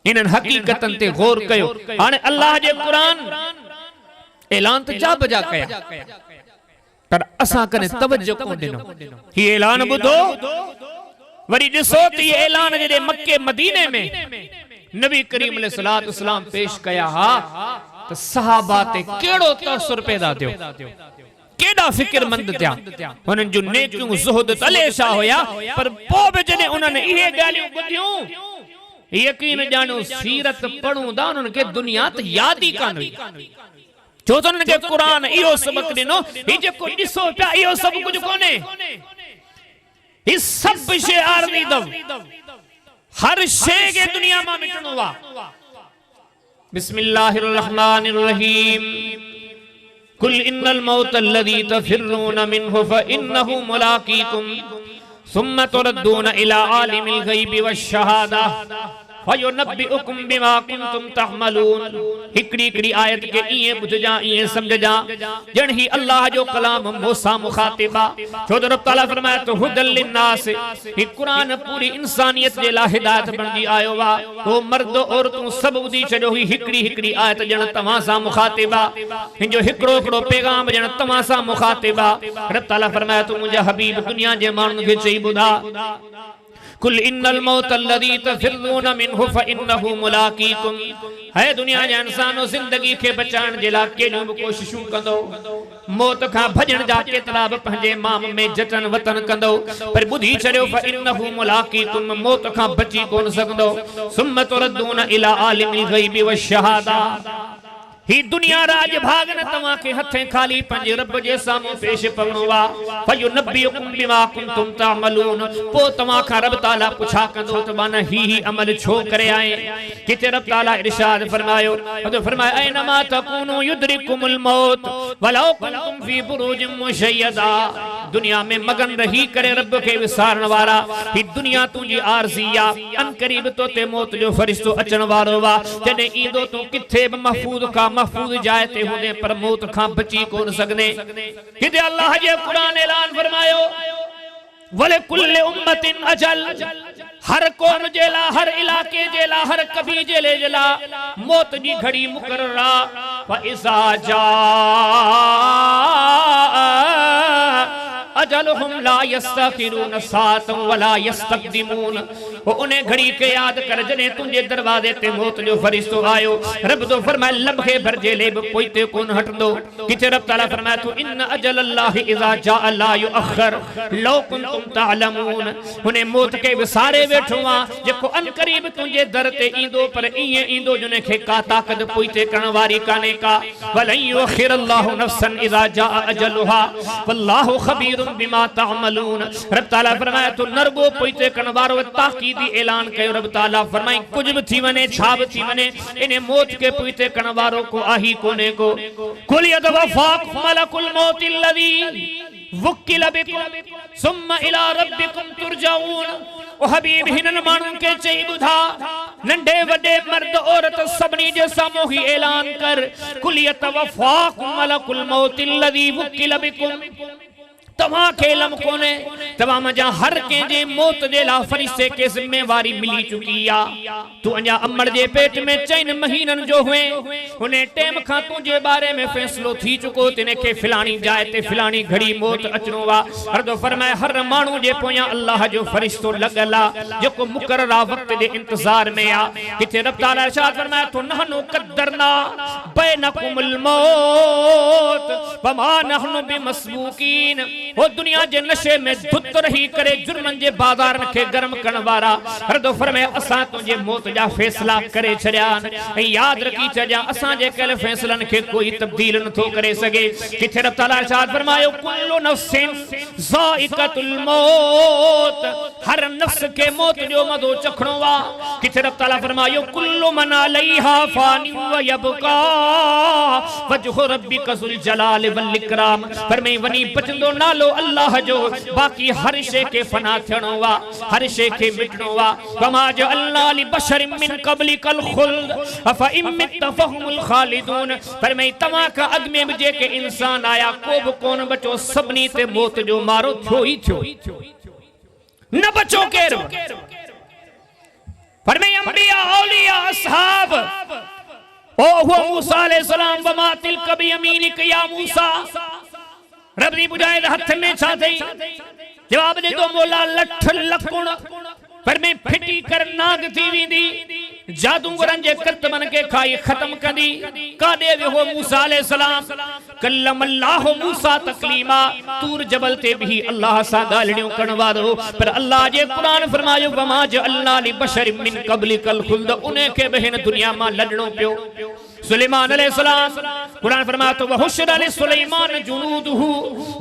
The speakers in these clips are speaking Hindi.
इन हकीकतन ते गौर कयो। हाणे अल्लाह जे कुरान ऐलान तो जा बजा कया पर असा कने तवज्जो कोन दिनो। ही ऐलान बुधो वरी दिसो त ये ऐलान जदे मक्के मदीने में नबी करीम अलैहिस्सलातु वस्सलाम पेश कया हा तो सहाबा ते केड़ो तसर पैदा थियो, केड़ा फिक्रमंद थिया। उन्हनि जो नेकियूं ज़ुहद तलेशा होया पर पोइ बि जॾहिं उन्हनि इहे ॻाल्हियूं ॿुधियूं यकीन ॼाणो सीरत पढ़ूं था उन्हनि खे दुनिया त यादि ई कान हुई। छो त उन्हनि खे क़ुरान इहो सबक ॾिनो ही जेको ॾिसो पिया इहो सभु कुझु कोन्हे, ही सभु शइ आरज़ी अथव, हर शइ खे दुनिया मां मिटणो आहे। बिस्मिल्लाहिर रहमानिर रहीम कुल इन्नल मौत अल्लज़ी तफ़िर्रून मिन्हु फ़इन्नहु मुलाक़ीकुम सुम्मा तुरद्दून इला आलिमिल ग़ैबि वश्शहादा फ़युनब्बिउकुम बिमा कुंतुम तअमलून। हिकड़ी हिकड़ी आयत के इए बुझजा इए समझजा जण ही अल्लाह जो कलाम मूसा मुखातिबा। छो त रब तआला फरमाए तो हुदल लिन्नास, ही कुरान पूरी इंसानियत जे ला हिदायत बणजी आयो वा। ओ मर्द औरतूं सब ॿुधी छॾो, ही हिकड़ी हिकड़ी आयत जण तव्हां सां मुखातिबा, हिंजो हिकड़ो हिकड़ो पैगाम जण तव्हां सां मुखातिबा। रब तआला फरमाए तो मुंहिंजा हबीब दुनिया जे माण्हुनि खे चई ॿुधा कुल इन्नल मौत अल्लज़ी तफ़िर्रून मिन्हु फ़इन्नहु मुलाक़ीकुम। है दुनिया जे इंसानो जिंदगी के बचाइण जे लाइ केॾियूं बि कोशिशूं कंदो, मौत खां भॼण जा केतिरा बि पंहिंजे माम में जतन वतन कंदो पर ॿुधी छॾियो फ़इन्नहु मुलाक़ीकुम, मौत खां बची कोन सघंदो। सुम्मा तुरद्दून इला आलिमिल ग़ैबि वश्शहादा। ही दुनिया राज भाग न तव्हां खे हथे खाली पंहिंजे रब जे साम्हूं पेश पवणो आहे। फ़युनब्बिउकुम बिमा कुंतुम तअमलून, पोइ तव्हां खां रब ताला पुछा कंदो त माना ही अमल छो करे आए। किथे रब ताला इरशाद फरमायो फरमाया ऐनमा तकूनु युद्रिकुमुल मौत वलौ कुंतुम फी बुरूजिम मुशय्यदा। दुनिया में मगन रही करे रब खे विसारण वारा, ही दुनिया तुंहिंजी आरज़ी आहे, अन क़रीब तो ते मौत जो फरिश्तो अचण वारो आहे। जॾहिं ईंदो तूं किथे बि महफूज़ का महफूज जाए ते होने पर मौत खां बची कोन सघने। किथे अल्लाह जे कुरान ऐलान फरमायो वले कुल्ले उम्मतिन अजल, हर कौम जे ला, हर इलाके जे ला, हर कबीले जे ला मौत जी घड़ी मुकर्रर आ। व इज़ा जा अजलहुम ला यस्तखिरून सातम वला यस्तक़दिमून। वो उन्हें घड़ी के याद कर जने तुझे दरवाजे ते मौत जो फरिश्तो आयो। रब तो फरमाए लम्हे भर जे ले पोइते कोन हटंदो। किथे रब ताला फरमाए तो इन अजल अल्लाह इज़ा जाअ ला युअख़र लौ कुंतुम तअलमून। उन्हें मौत के विसारे वेठो आ जेको अन करीब तुझे दर ते ईंदो पर इए ईंदो जने खे का ताकत पोइते करण वारी काने का। वलन युअख़िर अल्लाहु नफ्सन इज़ा जाअ अजलुहा वल्लाहु ख़बीरुम बिमा तअमलून। रब ताला फरमाए तो नरगो पोइते करण वारो ताकीदी ऐलान कयो। रब ताला फरमाए कुछ भी थी वने छा भी थी वने इने मौत के पोइते करण वारो को आही कोने को। कुल यतवफ़ाकुम मलकुल मौत अल्लज़ी वुक्किल बिकुम सुम्मा इला रब्बिकुम तुरजाऊन। ओ हबीब हिनन माण्हुनि खे चई ॿुधा नंढे वॾे मर्द औरत सभिनी जे साम्हूं ही ऐलान कर कुल यतवफ़ाकुम मलकुल मौत अल्लज़ी वुक्किल बिकुम। तव्हां खे इल्म कोने तव्हां मजा हर कंहिंजे मौत जे लाइ फरिश्ते खे ज़िम्मेवारी मिली चुकी आहे। तू अञा अमड़ जे पेट में 4 महीननि जो हुए, हुन टाइम खां तुंहिंजे बारे में फ़ैसिलो थी चुको तिने खे फिलाणी जाइ ते फिलाणी घड़ी मौत अचणो आहे। हर दो फरमाए हर माण्हू जे पोयां अल्लाह जो फरिश्तो लॻल आहे जेको मुक़ररा वक़्त जे इंतज़ार में आहे। किथे रब ताला इरशाद फरमाए तो नहनु क़द्दरना बैनकुमुल मौत वमा नहनु बिमस्बूकीन। वो दुनिया जे नशे में धुत रही करे जुर्मन जे बाज़ारन खे गरम करण वारा हर दो फरमाए असां तुझे मौत जा फैसला करे छड़िया ऐं याद रखी छड़िया असां जे कल फैसलन खे कोई तब्दील नथो करे सके। किथे रब ताला इरशाद फरमायो कुल्लु नफ्सिन ज़ाइक़तुल मौत, हर नफ्स के मौत जो मज़ो चखणो आ। किथे रब ताला फरमायो कुल्लु मन अलैहा फानी व यबका वजहु रब्बिका ज़ुल जलाल वल इकराम। फरमाई वनी बचंदो नालो अल्लाह जो, बाकी हर शे के फना थियणो वा, हर शे के मिटणो वा। वमा जअलना लिबशरिन मिन क़ब्लिकल खुल्द अफ़ इन मित फ़हुमुल ख़ालिदून। फरमाई तव्हां खां अॻु में बि जेके इंसान आया को बि कोन बचो, सभिनी ते मौत जो मारो थियो ई थियो, न बचो केरु। फरमाई अंबिया औलिया हुआ मूसा अलैहिस्सलाम वमा तिलका बियमीनिक या मूसा। रब ने बुझाए हथ में छा थई जवाब दे तो मोला लठ लकुण पर मैं फिटी कर नाग थी वेंदी जादूगरन जे करत मन के खाई खत्म कंदी कादे वे हो मूसा अलैहिस्सलाम कल्लम अल्लाह मूसा तकलीमा तूर जबल ते भी अल्लाह सा गालड़ियों करण वारो पर अल्लाह जे कुरान फरमायो वमा जअल्ना लि बशर मिन कबलिकल खुल्द उन्हें के बहन दुनिया में लड़नो पियो। सुलेमान अलैहिस्सलाम कुरान फरमातो वहुशरा लि सुलेमान जुनूदुहु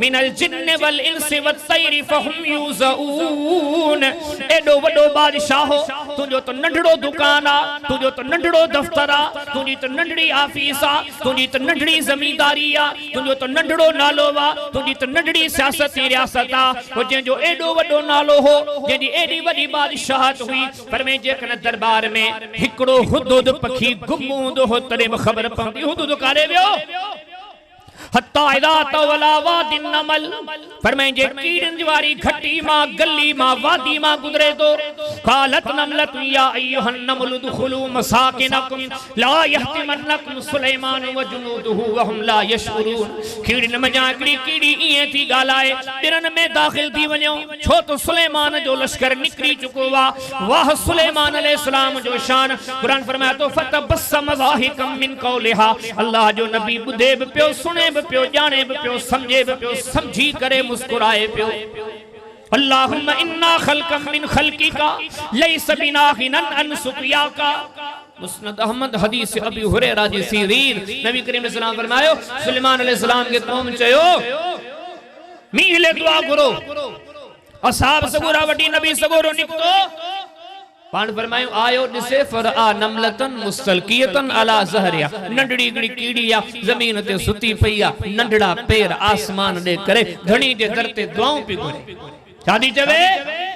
मिनल जिन्न वल इंसि वत्तैरि फहुम युज़ऊन। एडो वडो बादशाह हो तुजो तो नंढड़ो दुकान आ तुजो तो नंढड़ो दफ्तर आ तुजी तो नंढड़ी ऑफिस आ तुजी तो नंढड़ी जमींदारी आ तुजो तो नंढड़ो नालो वा तुजी तो नंढड़ी सियासत रियासत आ ओ जो एडो वडो नालो हो जेदी एडी वडी बादशाहत हुई पर मैं जेकन दरबार में हिकड़ो हुदुद पखी गुमूंद हो तरे खबर पहुंची हुदुद कारे वियो हत्ता इदा तवला वादिन नमल फरमाए जे कीड़न जवारी घटी मां गली मां वादी मां गुजरे तो कालत नमलत या अय्युहन नमल दुखुलू मसाकिनकुम ला यहतिमन्नकुम सुलेमान व जुनूदुहु व हम ला यशउरून। कीड़न मजाकड़ी कीड़ी इए थी गालाए बिरन में दाखिल थी वणो छो तो सुलेमान जो लश्कर निकरी चुको वा वाह सुलेमान अलैहिस्सलाम जो शान। कुरान फरमाया तो फतबस्सम ज़ाहिकम मिन कौलिहा अल्लाह जो नबी बुदे पियो सुने पियो जाने पियो समझे पियो समझी करे मुस्कुराए पियो। अल्लाहुम्मा इन्ना खल्कम मिन खल्किका लैस बिनाहिनन अन सुक़ियाका। मुस्नद अहमद हदीस अबी हुरैरा जी सीरीर नबी करीम सल्लल्लाहु अलैहि वसल्लम फरमायो सुलेमान अलैहिस्सलाम के कौम चयो मीले दुआ करो असहाब सगुरा वडी नबी सगुरो निकतो पान फरमायो आयो दिसे फरआ नमलतन मुस्तलकियतन अला ज़हरिया नंढड़ी गड़ी कीड़िया जमीन ते सुती पईया नंढड़ा पैर आसमान दे करे घणी जे दर ते दुआऊं पी करे शादी चवे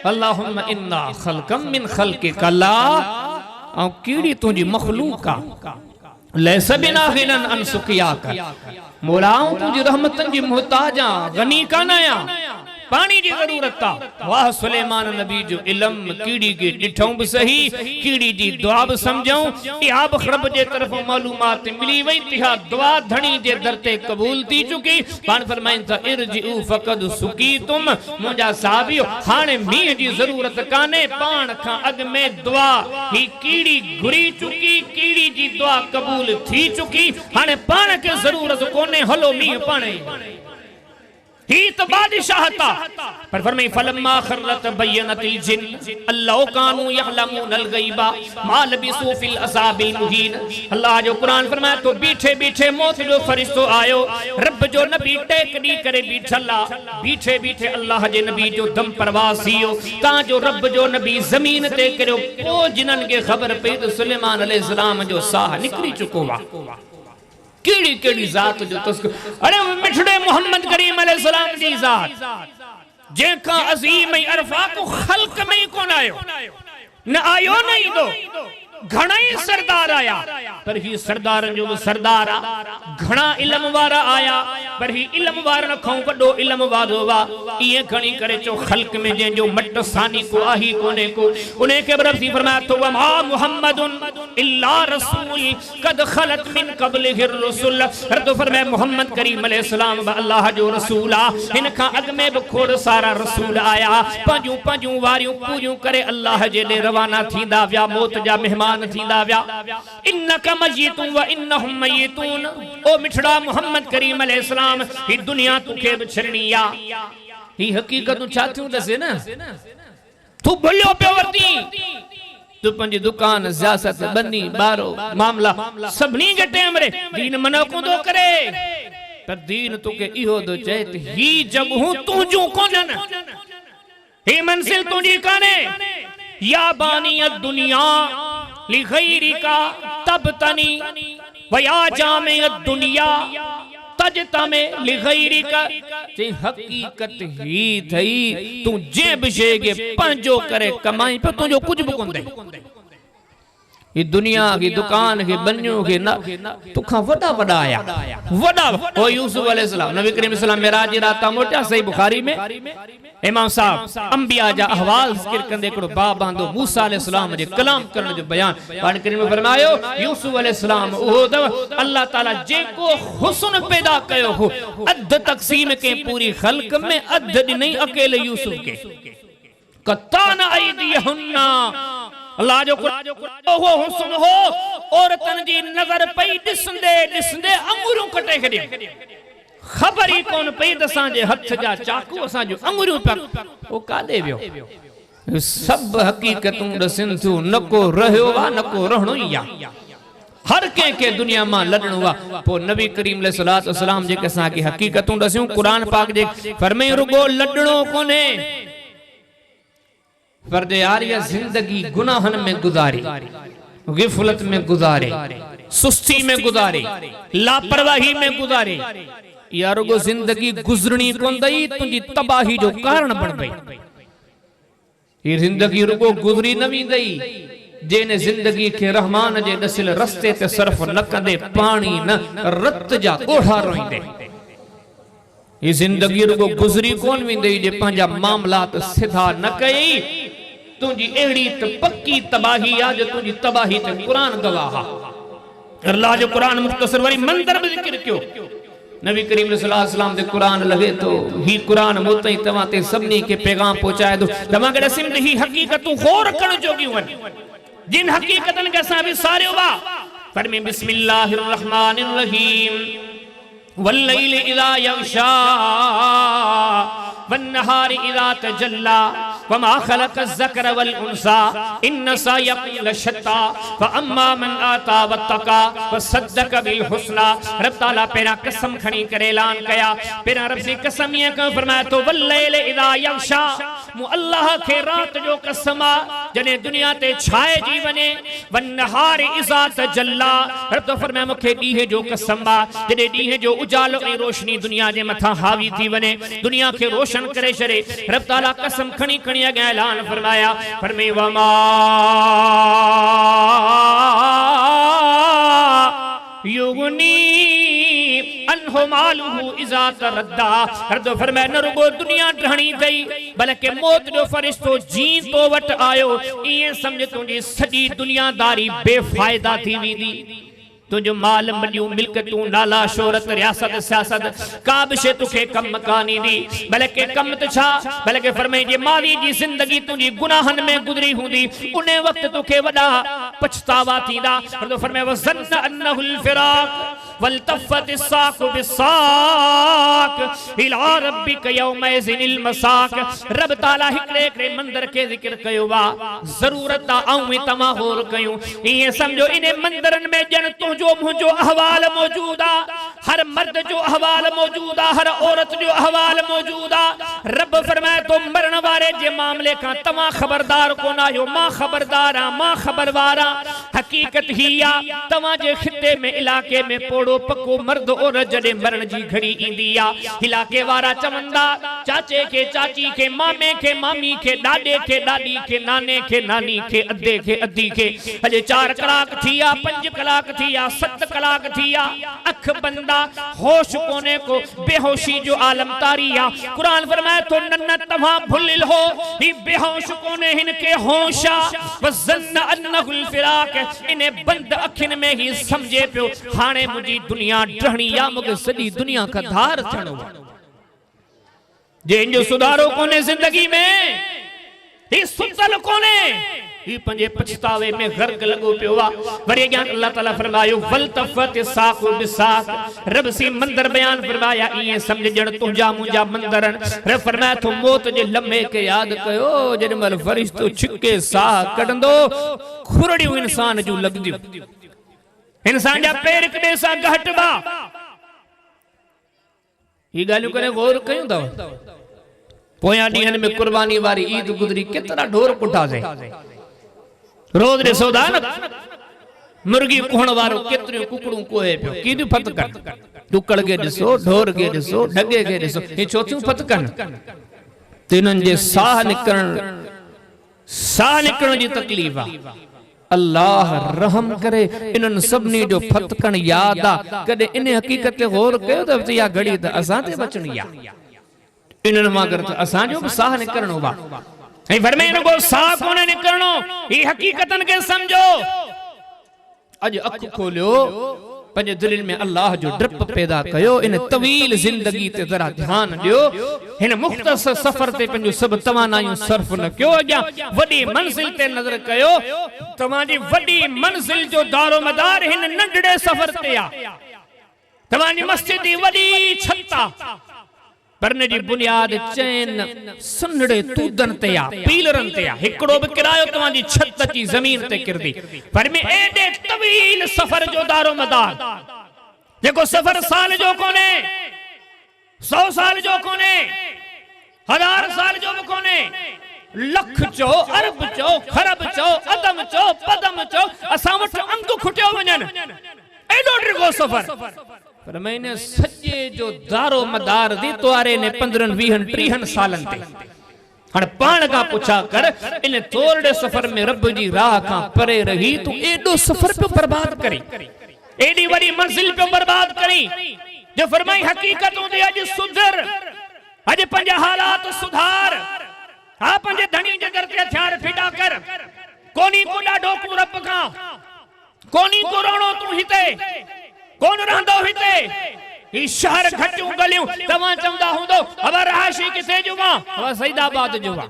अल्लाहुम्मा इन्ना खल्कम मिन खल्किका ला औ कीड़ी तुजी मखलूका लैस बिनाहिनन अन सुक़ियाका मौलाऊं तुजी रहमतन जी मोहताजा गनी कानाया पानी की जरूरत था। वाह सुलेमान नबी जो इल्म कीड़ी के डिठों भी सही कीड़ी जी दुआ भी समझऊं या बखरब जे तरफ मालूमात मिली वई तिहा दुआ धनी जे दरते कबूल थी चुकी। पान फरमाइन था इरजिउ फकद सुकीतुम मुजा साबियो हाने मीह जी जरूरत काने पान खां अग में दुआ ही कीड़ी घुरी चुकी कीड़ी जी दुआ कबूल थी चुकी हाने पान के जरूरत कोने हलो मीह पाने ही तो बादशाह था पर फरमाई फलम्मा खरत बयनतिल जिन अल्लाह कानू यअलमूनल गैबा मा लबिसू फिल अज़ाबिल मुहीन। अल्लाह जो कुरान फरमाया तो बीठे बीठे मौत जो फरिश्तो आयो रब जो नबी टेकड़ी करे बीठला बीठे बीठे अल्लाह जे नबी जो दम परवासियो ता जो रब जो नबी जमीन ते करो ओ जिनन के खबर पे तो सुलेमान अलैहिस्सलाम जो साह निकली चुको वा कीड़ी केड़ी जात जो तस्को अरे मिठड़े मोहम्मद करीम अलैहिस्सलाम जी जात जेका अजीम अरफा को खल्क में ही कौन आयो न आयो नहीं दो घणा ही सरदार आया पर ही सरदार जो सरदार घणा इल्म वारा आया पर ही इल्म वार न खां वडो इल्म वारो वा ये घणी करे जो खल्क में जे जो मट सानी को आही कोने को उन्हें के रब सी फरमाया तो मा मुहम्मदुन इल्ला रसूल कद खलत मिन क़ब्लिहि रसूल। हर तो फरमाया मोहम्मद करीम अलैहिस्सलाम अल्लाह जो रसूल आ इनका अग में बखोड़ सारा रसूल आया पंजू पंजू वारियों पूरियों करे अल्लाह जे ले रवाना थींदा व्या मौत जा मेहमान थींदा व्या इन्नका मय्यितुन व इन्नहुम मय्यितून। ओ मिठड़ा मोहम्मद करीम अलैहिस्सलाम ही दुनिया तुखे छरनिया ही हकीकत चाहूं दसे ना तू भलियो पे वर्ती तू पंजी दुकान सियासत बनी बारो मामला सबनी के टाइम रे दीन मना को दो करे पर दीन तुके इहो दो चेत ही जगहू तू जो कोन ही मंजिल तुजी काने या बानी दुनिया लिगैरिका तबतनी वया जामे दुनिया तजतमे लिगैरिका जे हकीकत ही थई तू जे बिशे के पंजो करे कमाई पे तुजो कुछ भी कोन दे ये दुनिया की दुकान के बन्यों के ना तुखा वड़ा वड़ा आया वड़ा ओ यूसुफ अलैहिस्सलाम नबी करीम सल्लल्लाहु मेराज जी रात मोटा सही बुखारी में इमाम साहब अंबिया जा अहवाल जिक्र कंदे कड़ो बाब बांधो मूसा अलैहिस्सलाम जे कलाम करण जो बयान कुरान करीम में फरमायो यूसुफ अलैहिस्सलाम ओ अल्लाह ताला जेको हुस्न पैदा कयो हो अध तकसीम के पूरी खल्क में अध नहीं अकेले यूसुफ के कताना आईदियहुन्ना अल्लाह जो हो हुस्न हो औरतन जी नजर पई दिसंदे दिसंदे अंगूरों कटे खड़ी खबर ही कौन पई दसा जे हथ जा चाकू असा जो अंगूरों पर ओ कादे वियो सब हकीकतूं दसिन थू नको रहयो वा नको रहणो या हर के दुनिया में लड़णो वा पो नबी करीम अलैहिस्सलातु वस्सलाम जे कसा की हकीकतूं दसियो कुरान पाक जे फरमाई रुगो लड़णो कोने पर यार ये जिंदगी गुनाहन में गुजारी गिफलत में गुजारे सुस्ती में गुजारे लापरवाही में गुजारे यार वो जिंदगी गुजरनी कोन दई तुझी तबाही जो कारण बन गई ये जिंदगी रुगो गुजरी नवी दई जेने जिंदगी के रहमान जे दसिल रस्ते ते सर्फ न कंदे पानी न रत जा ओढ़ा रोइंदे ये जिंदगी रुगो गुजरी कोन विंदई जे पंजा मामलात सीधा न कई तुझी एड़ी तो पक्की तबाही आ जो तुझी तबाही ते कुरान गवाह अल्लाह जो कुरान मुख्तसर वरी मंदर में जिक्र क्यों नबी करीम सल्लल्लाहु अलैहि वसल्लम दे कुरान लगे तो ही कुरान मोतई तवा ते सबनी के पैगाम पहुंचाए दो तवा के सिम ही हकीकत गौर करण जोगी वन जिन हकीकतन के सा भी सारे वा फरमी बिस्मिल्लाहिर रहमानिर रहीम वल्लैल इज़ा यग़शा वन्नहारि इज़ा तजल्ला वमा खलक़ अज़्ज़करा वल उन्सा इन्न सयकुम लशत्ता फअम्मा मन आता वत्तका वसद्दक़ बिल हुस्ना रब ताला पेरा कसम खणी करे ऐलान कया पेरा रब जी कसम ये का फरमाया तो वल्लैल इज़ा यग़शा मु अल्लाह के रात जो कसम जने दुनिया ते छाए जी वने वन्नहारि इज़ा तजल्ला रब तो फरमाया मुखे डीहे जो कसम जने डीहे जो उजालो ए रोशनी दुनिया जे मथा हावी थी वने दुनिया के रोशन करे शरे रब ताला कसम खणी खणी ऐलान फरमाया फरमे वमा युगनी अनहु मालुहु इज़ा तरद्दा रब फरमाया न रुगो दुनिया ढणी गई बल्कि मौत जो फरिश्तो जी तो वट आयो ये समझ तुझी सजी दुनियादारी बेफायदा थी वीदी तुझो माल मलियूं मिल्कतूं नाला शोहरत रियासत सियासत का भी शे तुखे कम कानी दी बल्कि कम त छा बल्कि फरमाई जे मावी जी जिंदगी तुझी गुनाहन में गुजरी हुंदी उन्हें वक्त तुखे वडा पछतावा थींदा तो फरमाया वज़न्न अन्नहुल फिराक वल्तफ़त अस्साक़ बिस्साक़ इला रब्बिक यौमइज़िनिल मसाक़ रब ताला हिकड़े मंदिर के जिक्र कयो वा जरूरत आऊं तमा होर कयूं ये समझो इने मंदिरन में जन तुझो मुझो अहवाल मौजूदा हर मर्द जो अहवाल मौजूदा हर औरत जो अहवाल मौजूदा रब फरमाए तो मरण वाले जे मामले का तमा खबरदार को ना यो मां खबरदारा मां खबरवारा हकीकत ही या तमा जे खिते में इलाके में पोड़ो पक्को मर्द और जडे मरण जी घड़ी इंदिया इलाके वारा चवंदा चाचे के चाची के मामे के मामी के डाडे के डाडी के नाने के नानी के अद्दे के अद्दी के अजे 4 कलाक थिया 5 कलाक थिया 7 कलाक थिया अख बंदा होश कोने को बेहोशी जो आलम तारिया कुरान फरमाए तो नन्ना तमा भुलिल हो ही बेहोश कोने इनके होशा वज़न्न अन्नहुल फिराक इन्हें बंद अखिन में ही समझे पियो हाने मुझी दुनिया ढणी या मुझे सदी दुनिया का धार थणो जे जो सुधारो कोने जिंदगी में ही सुतल कोने ही पंजे पछतावे में गर्क लगो पियोवा वरी ज्ञान अल्लाह ताला फरमायो वल्तफ़त अस्साक़ बिस्साक़ रब सी मंदर बयान फरमाया ये समझ जण तुझा मुझा मंदरन रब फरमाया तो मौत जे लम्हे के याद कयो जने मल फरिश्तो छिके साह कढंदो खुरड़ियों इंसान जो लगदियो इंसान जा पैर कदे सा घटबा ये गालियों करे गौर कयूं था पोया डीहन में कुर्बानी वारी ईद गुजरी कितना ढोर कुटा से रोज रे सौदा न मुर्गी कोहण वारो केतरी कुकड़ू कोहे पियो कीदू फत कर टुकड़ के दिसो ढोर के दिसो ढगे के दिसो ये चौथियों फत कर तिनन जे साह निकरण जी तकलीफ आ अल्लाह रहम करे इन्हनि सभिनी जो फतकण याद आ कदे इन हकीकत ते गौर कयो त या घड़ी त असां ते बचणी आ इन्हनि मां अगर त असां जो साह निकरणो बा ऐं फरमाइनो को साह कोन निकरणो ई हकीकतन के समझो अज अख खोलियो पंहिंजे दिल में अल्लाह जो डप पैदा कयो इन तवील जिंदगी ते जरा ध्यान दियो हिन मुख्तसर सफर ते पंहिंजो सब तवानायूं सर्फ न कयो अॻियां वॾी मंजिल ते नज़र कयो तव्हांजी वॾी मंजिल जो दारो मदार हिन नंढड़े सफर ते आ तव्हांजी मस्जिद जी वॾी छत आ परने जी बुनियाद चैन सुनड़े तूदन ते आ पीलरन ते आ हिकड़ो भी किरायो तव्हांजी छत अची ज़मीन ते किरदी पर में एडे तवील सफर जो दारो मदार जेको सफर साल जो कोने 100 साल जो कोने 1000 साल जो भी कोने लख चो अरब चो खरब चो अदम चो पदम चो असां वट अंग खुटियो वञन एडो डिगो सफर पर मैंने सजे जो दारो मदार दी तोरे ने 15 20 30 सालन ते हण पाण का पूछा कर इन तोरड़े सफर में रब जी राह का परे रही तू एडो सफर पे बर्बाद करी एडी बड़ी मंजिल पे बर्बाद करी जो फरमाई हकीकतों दे अज सुधर अज पंजे हालात सुधार आ पंजे धनी जे दर ते हथियार फिटा कर कोनी को डाडो को रब का कोनी को रोणो तू हिते कौन रहंदो हिते ई शहर घटियूं गलियूं तव्हां चवंदा हूंदो अब रहाशी किथे जुवा अब सईदाबाद जुवा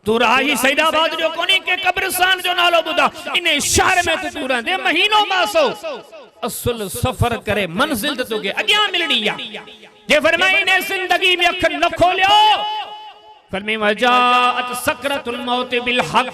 तू रहाशी सईदाबाद जो कोनी के कब्रिस्तान जो नालो बुधा इन शहर में तू रहंदे महीनो मासो असल सफर करे मंजिल तो के अगियां मिलनी या जे फरमाई ने जिंदगी में अख न खोलियो फरमाई वजाअत सकरतुल मौत बिल हक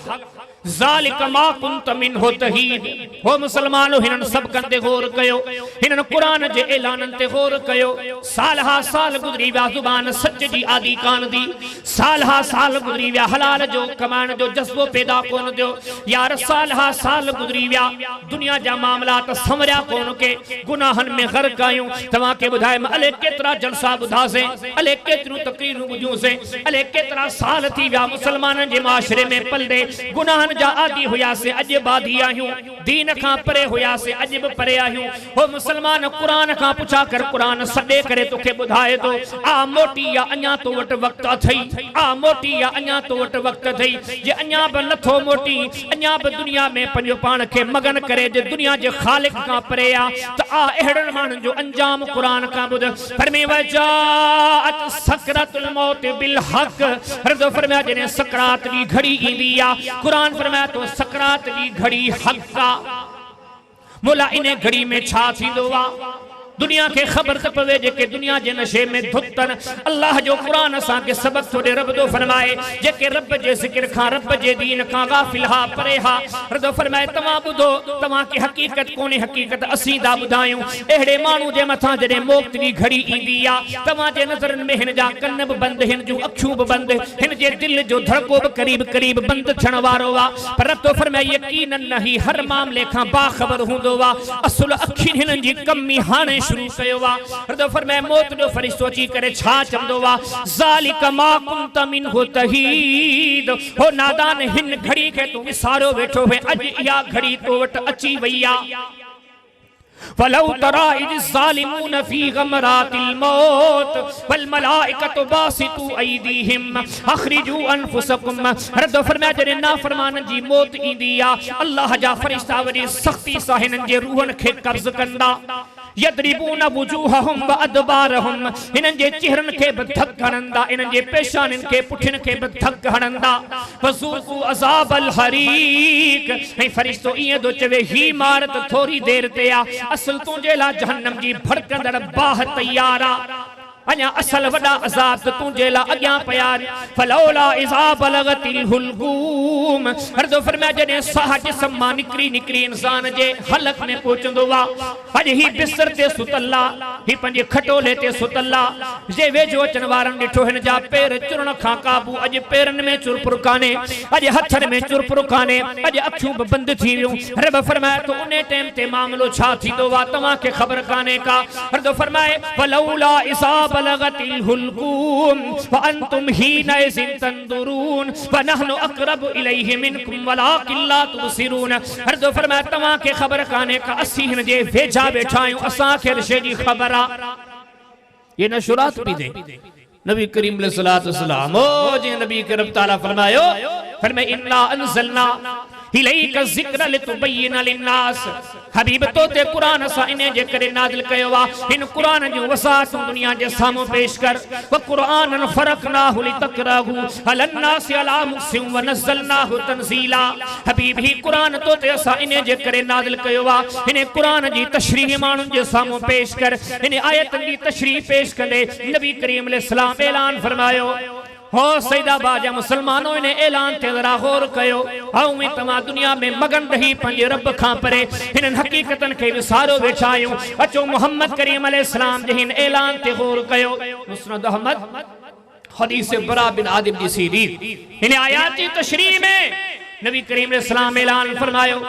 ज़ालिक मा कुंत मिन्हु तहीद हो मुसलमानो हिनन सब कंदे गौर कयो हिनन कुरान जे ऐलानन ते गौर कयो साल हा साल गुजरी व्या जुबान सच जी आदि कान दी साल हा साल गुजरी व्या हलाल जो कमाण जो जज्बो पैदा कोन दियो यार साल हा साल गुजरी व्या दुनिया जा मामलात समरिया कोन के गुनाहन में गर्क आयूं तवा के बुधाए अले केतरा जलसा बुधासे अले केतरू तकरीरू बुझूसे अले केतरा साल थी व्या मुसलमानन जे माशरे में पलदे गुनाह जा आदि हुया से अज बादी आहियूं दीन का परे हुया से अज भी परे आहियूं हो मुसलमान कुरान का पूछा कर कुरान सडे करे तोखे बुधाए तो आ मोटी या अन्या तो वट वक्त थई आ मोटी या अन्या तो वट वक्त थई जे अन्या ब नथो मोटी अन्या ब दुनिया में पंजो पान के मगन करे जे दुनिया जे खालिक का परे आ त आ एहड़न मान जो अंजाम कुरान का बुध फरमे वजाअत सकरतुल मौत बिल हक हरदो फरमाया जने सकरात दी घड़ी ईंदी आ कुरान फरमाया तो सकरात दी घड़ी हक का मोला इने घड़ी में छा थींदो वा दुनिया के खबर त पवे जे के दुनिया जे नशे में धुतन अल्लाह जो कुरान असा के सबक थोड़े रब दो फरमाए जे के रब जे जिक्र खा रब जे दीन का गाफिल हा परे हा रब फरमाए तमा बुधो तमा की हकीकत कोने हकीकत असी दा बुधायूं एड़े मानू जे मथा जने मौत दी घड़ी इंदी आ तमा जे नजरन में हिन जा कन ब बंद हिन जो अखियूं ब बंद हिन जे दिल जो धड़को ब करीब करीब बंद छण वारो वा पर रब तो फरमाए यकीनन नहीं हर मामले का बाखबर हुंदो वा असल अखी हिन जी कमी हाने शुरू कयो वा रब फरमाए मौत जो फरिश्तो अची करे छा चंदो वा ज़ालिक मा कुंत मिन्हु तहीद हो नादान हिन घड़ी के तू विसारो बैठो है अज या घड़ी तो वट अची वैया फलौ तरा इज ज़ालिमून फी गमरातिल मौत वल मलाइकतु बासितु ऐदीहिम अखरिजू अनफुसकुम रब फरमाया जने नाफरमान जी मौत ईंदी आ अल्लाह जा फरिश्ता वरी सख्ती सां हिनन जे रूहन खे कब्ज़ कंदा यदरिबून वजूहहुम व अदबारहुम हिनन जे चेहरन के धक हणंदा इनन जे पेशानन के पुठिन के धक हणंदा फसूकु अज़ाबल हरीक ऐ फरिश्तो इए दो चवे ही मारत थोड़ी देर ते आ असल तुझे ला जहन्नम जी भड़कंदड़ बाह तैयार आ अन्या असल वडा अजाब तुझे ला अग्या प्यार फलौला इज़ा बलगतिल हुलगूम हर दो फरमाया जने साह जिस्म मा निकरी इंसान जे हलक में पहुंचंदो वा अज ही बिस्तर ते सुतल्ला ही पंजे खटोले ते सुतल्ला जे वेजो अचन वारन डिठो हिन जा पैर चुरण खां काबू अज पेरन में चुरपुरकाने अज हथन में चुरपुरकाने अज अखियूं बंद थी वियूं रब फरमाया तो उन टाइम ते मामलो छा थींदो वा तवा के खबर काने का हर दो फरमाए फलौला इज़ा बलगतिल हुल्कूम व अंतुम हीना इज़िन तंदुरून व नहनु अक़रबु इलैहि मिनकुम वलाकिन ला तुबसिरून। हर दो फरमाया तव्हां खे ख़बर काने का असीं हिन जे वेझा वेठा आहियूं, असां खे हर शइ जी ख़बर आ। ये नशुरात पी दे नबी करीम अलैहिस्सलातु वस्सलाम ओ जे नबी के रब तआला फरमायो इन्ना अनज़लना इलैका ज़िक्र लितुबय्यिना लिन्नास। हबीब तो ते कुरान असां इने जे करे नाज़िल कयो आ। इन कुरान जो वसात दुनिया जे सामू पेश कर। व कुरानन फरक़नाहु लितक़राहु अलन्नासि अला मुक्सिम व नज़्ज़लनाहु तंज़ीला। हबीब ही कुरान तो ते असां इने जे करे नाज़िल कयो आ। इन कुरान जी तशरीह माण्हुनि जे सामू पेश कर। इन आयतन जी तशरीह पेश कंदे नबी करीम अलैहिस्सलाम ऐलान फरमायो हो सईदा बाजा मुसलमानों इन्हें ऐलान ते जरा गौर कयो आऊं तमा दुनिया में मगन रही पंजे रब खां परे इन हकीकतन के विसारो वेठा आयूं। अचो मोहम्मद करीम अलैहिस्सलाम जे इन ऐलान ते गौर कयो। मुस्नद अहमद हदीस बरा बिन आदिब जी सीरीन इन आयात की तशरीह में नबी करीम अलैहिस्सलाम ऐलान फरमायो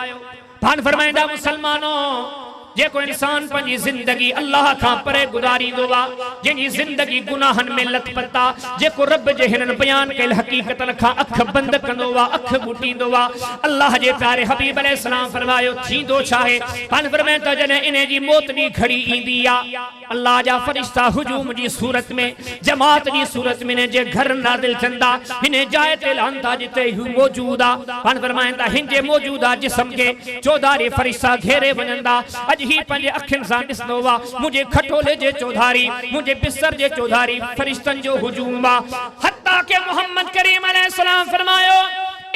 भान फरमाइंदा मुसलमानों जेको इंसान पंजी जिंदगी अल्लाह खां परे गुजारींदो वा जिंजी जिंदगी गुनाहन में लथपता जेको रब जे हिनन बयान कयल हकीकतन खां अख बंद कंदो वा अख बूटींदो वा अल्लाह जे प्यारे हबीब अलैहिस्सलाम फरमायो थींदो छाहे पान फरमाए त जने इने जी मौत दी घड़ी ईंदी आ अल्लाह जा फरिश्ता हुजूम जी सूरत में जमात जी सूरत में ने जे घर नाज़िल थंदा इने जाए ते लांदा जिते हु मौजूद आ पान फरमाए त हिंजे मौजूदा जिस्म के चौधारी फरिश्ता घेरे वनंदा ही पंजे अखिन सां ॾिसंदो वा मुझे खटोले जे चौधारी मुझे बिस्तर जे चौधारी फरिश्तन जो हुजूम वा हत्ता के मोहम्मद करीम अलैहिस्सलाम फरमायो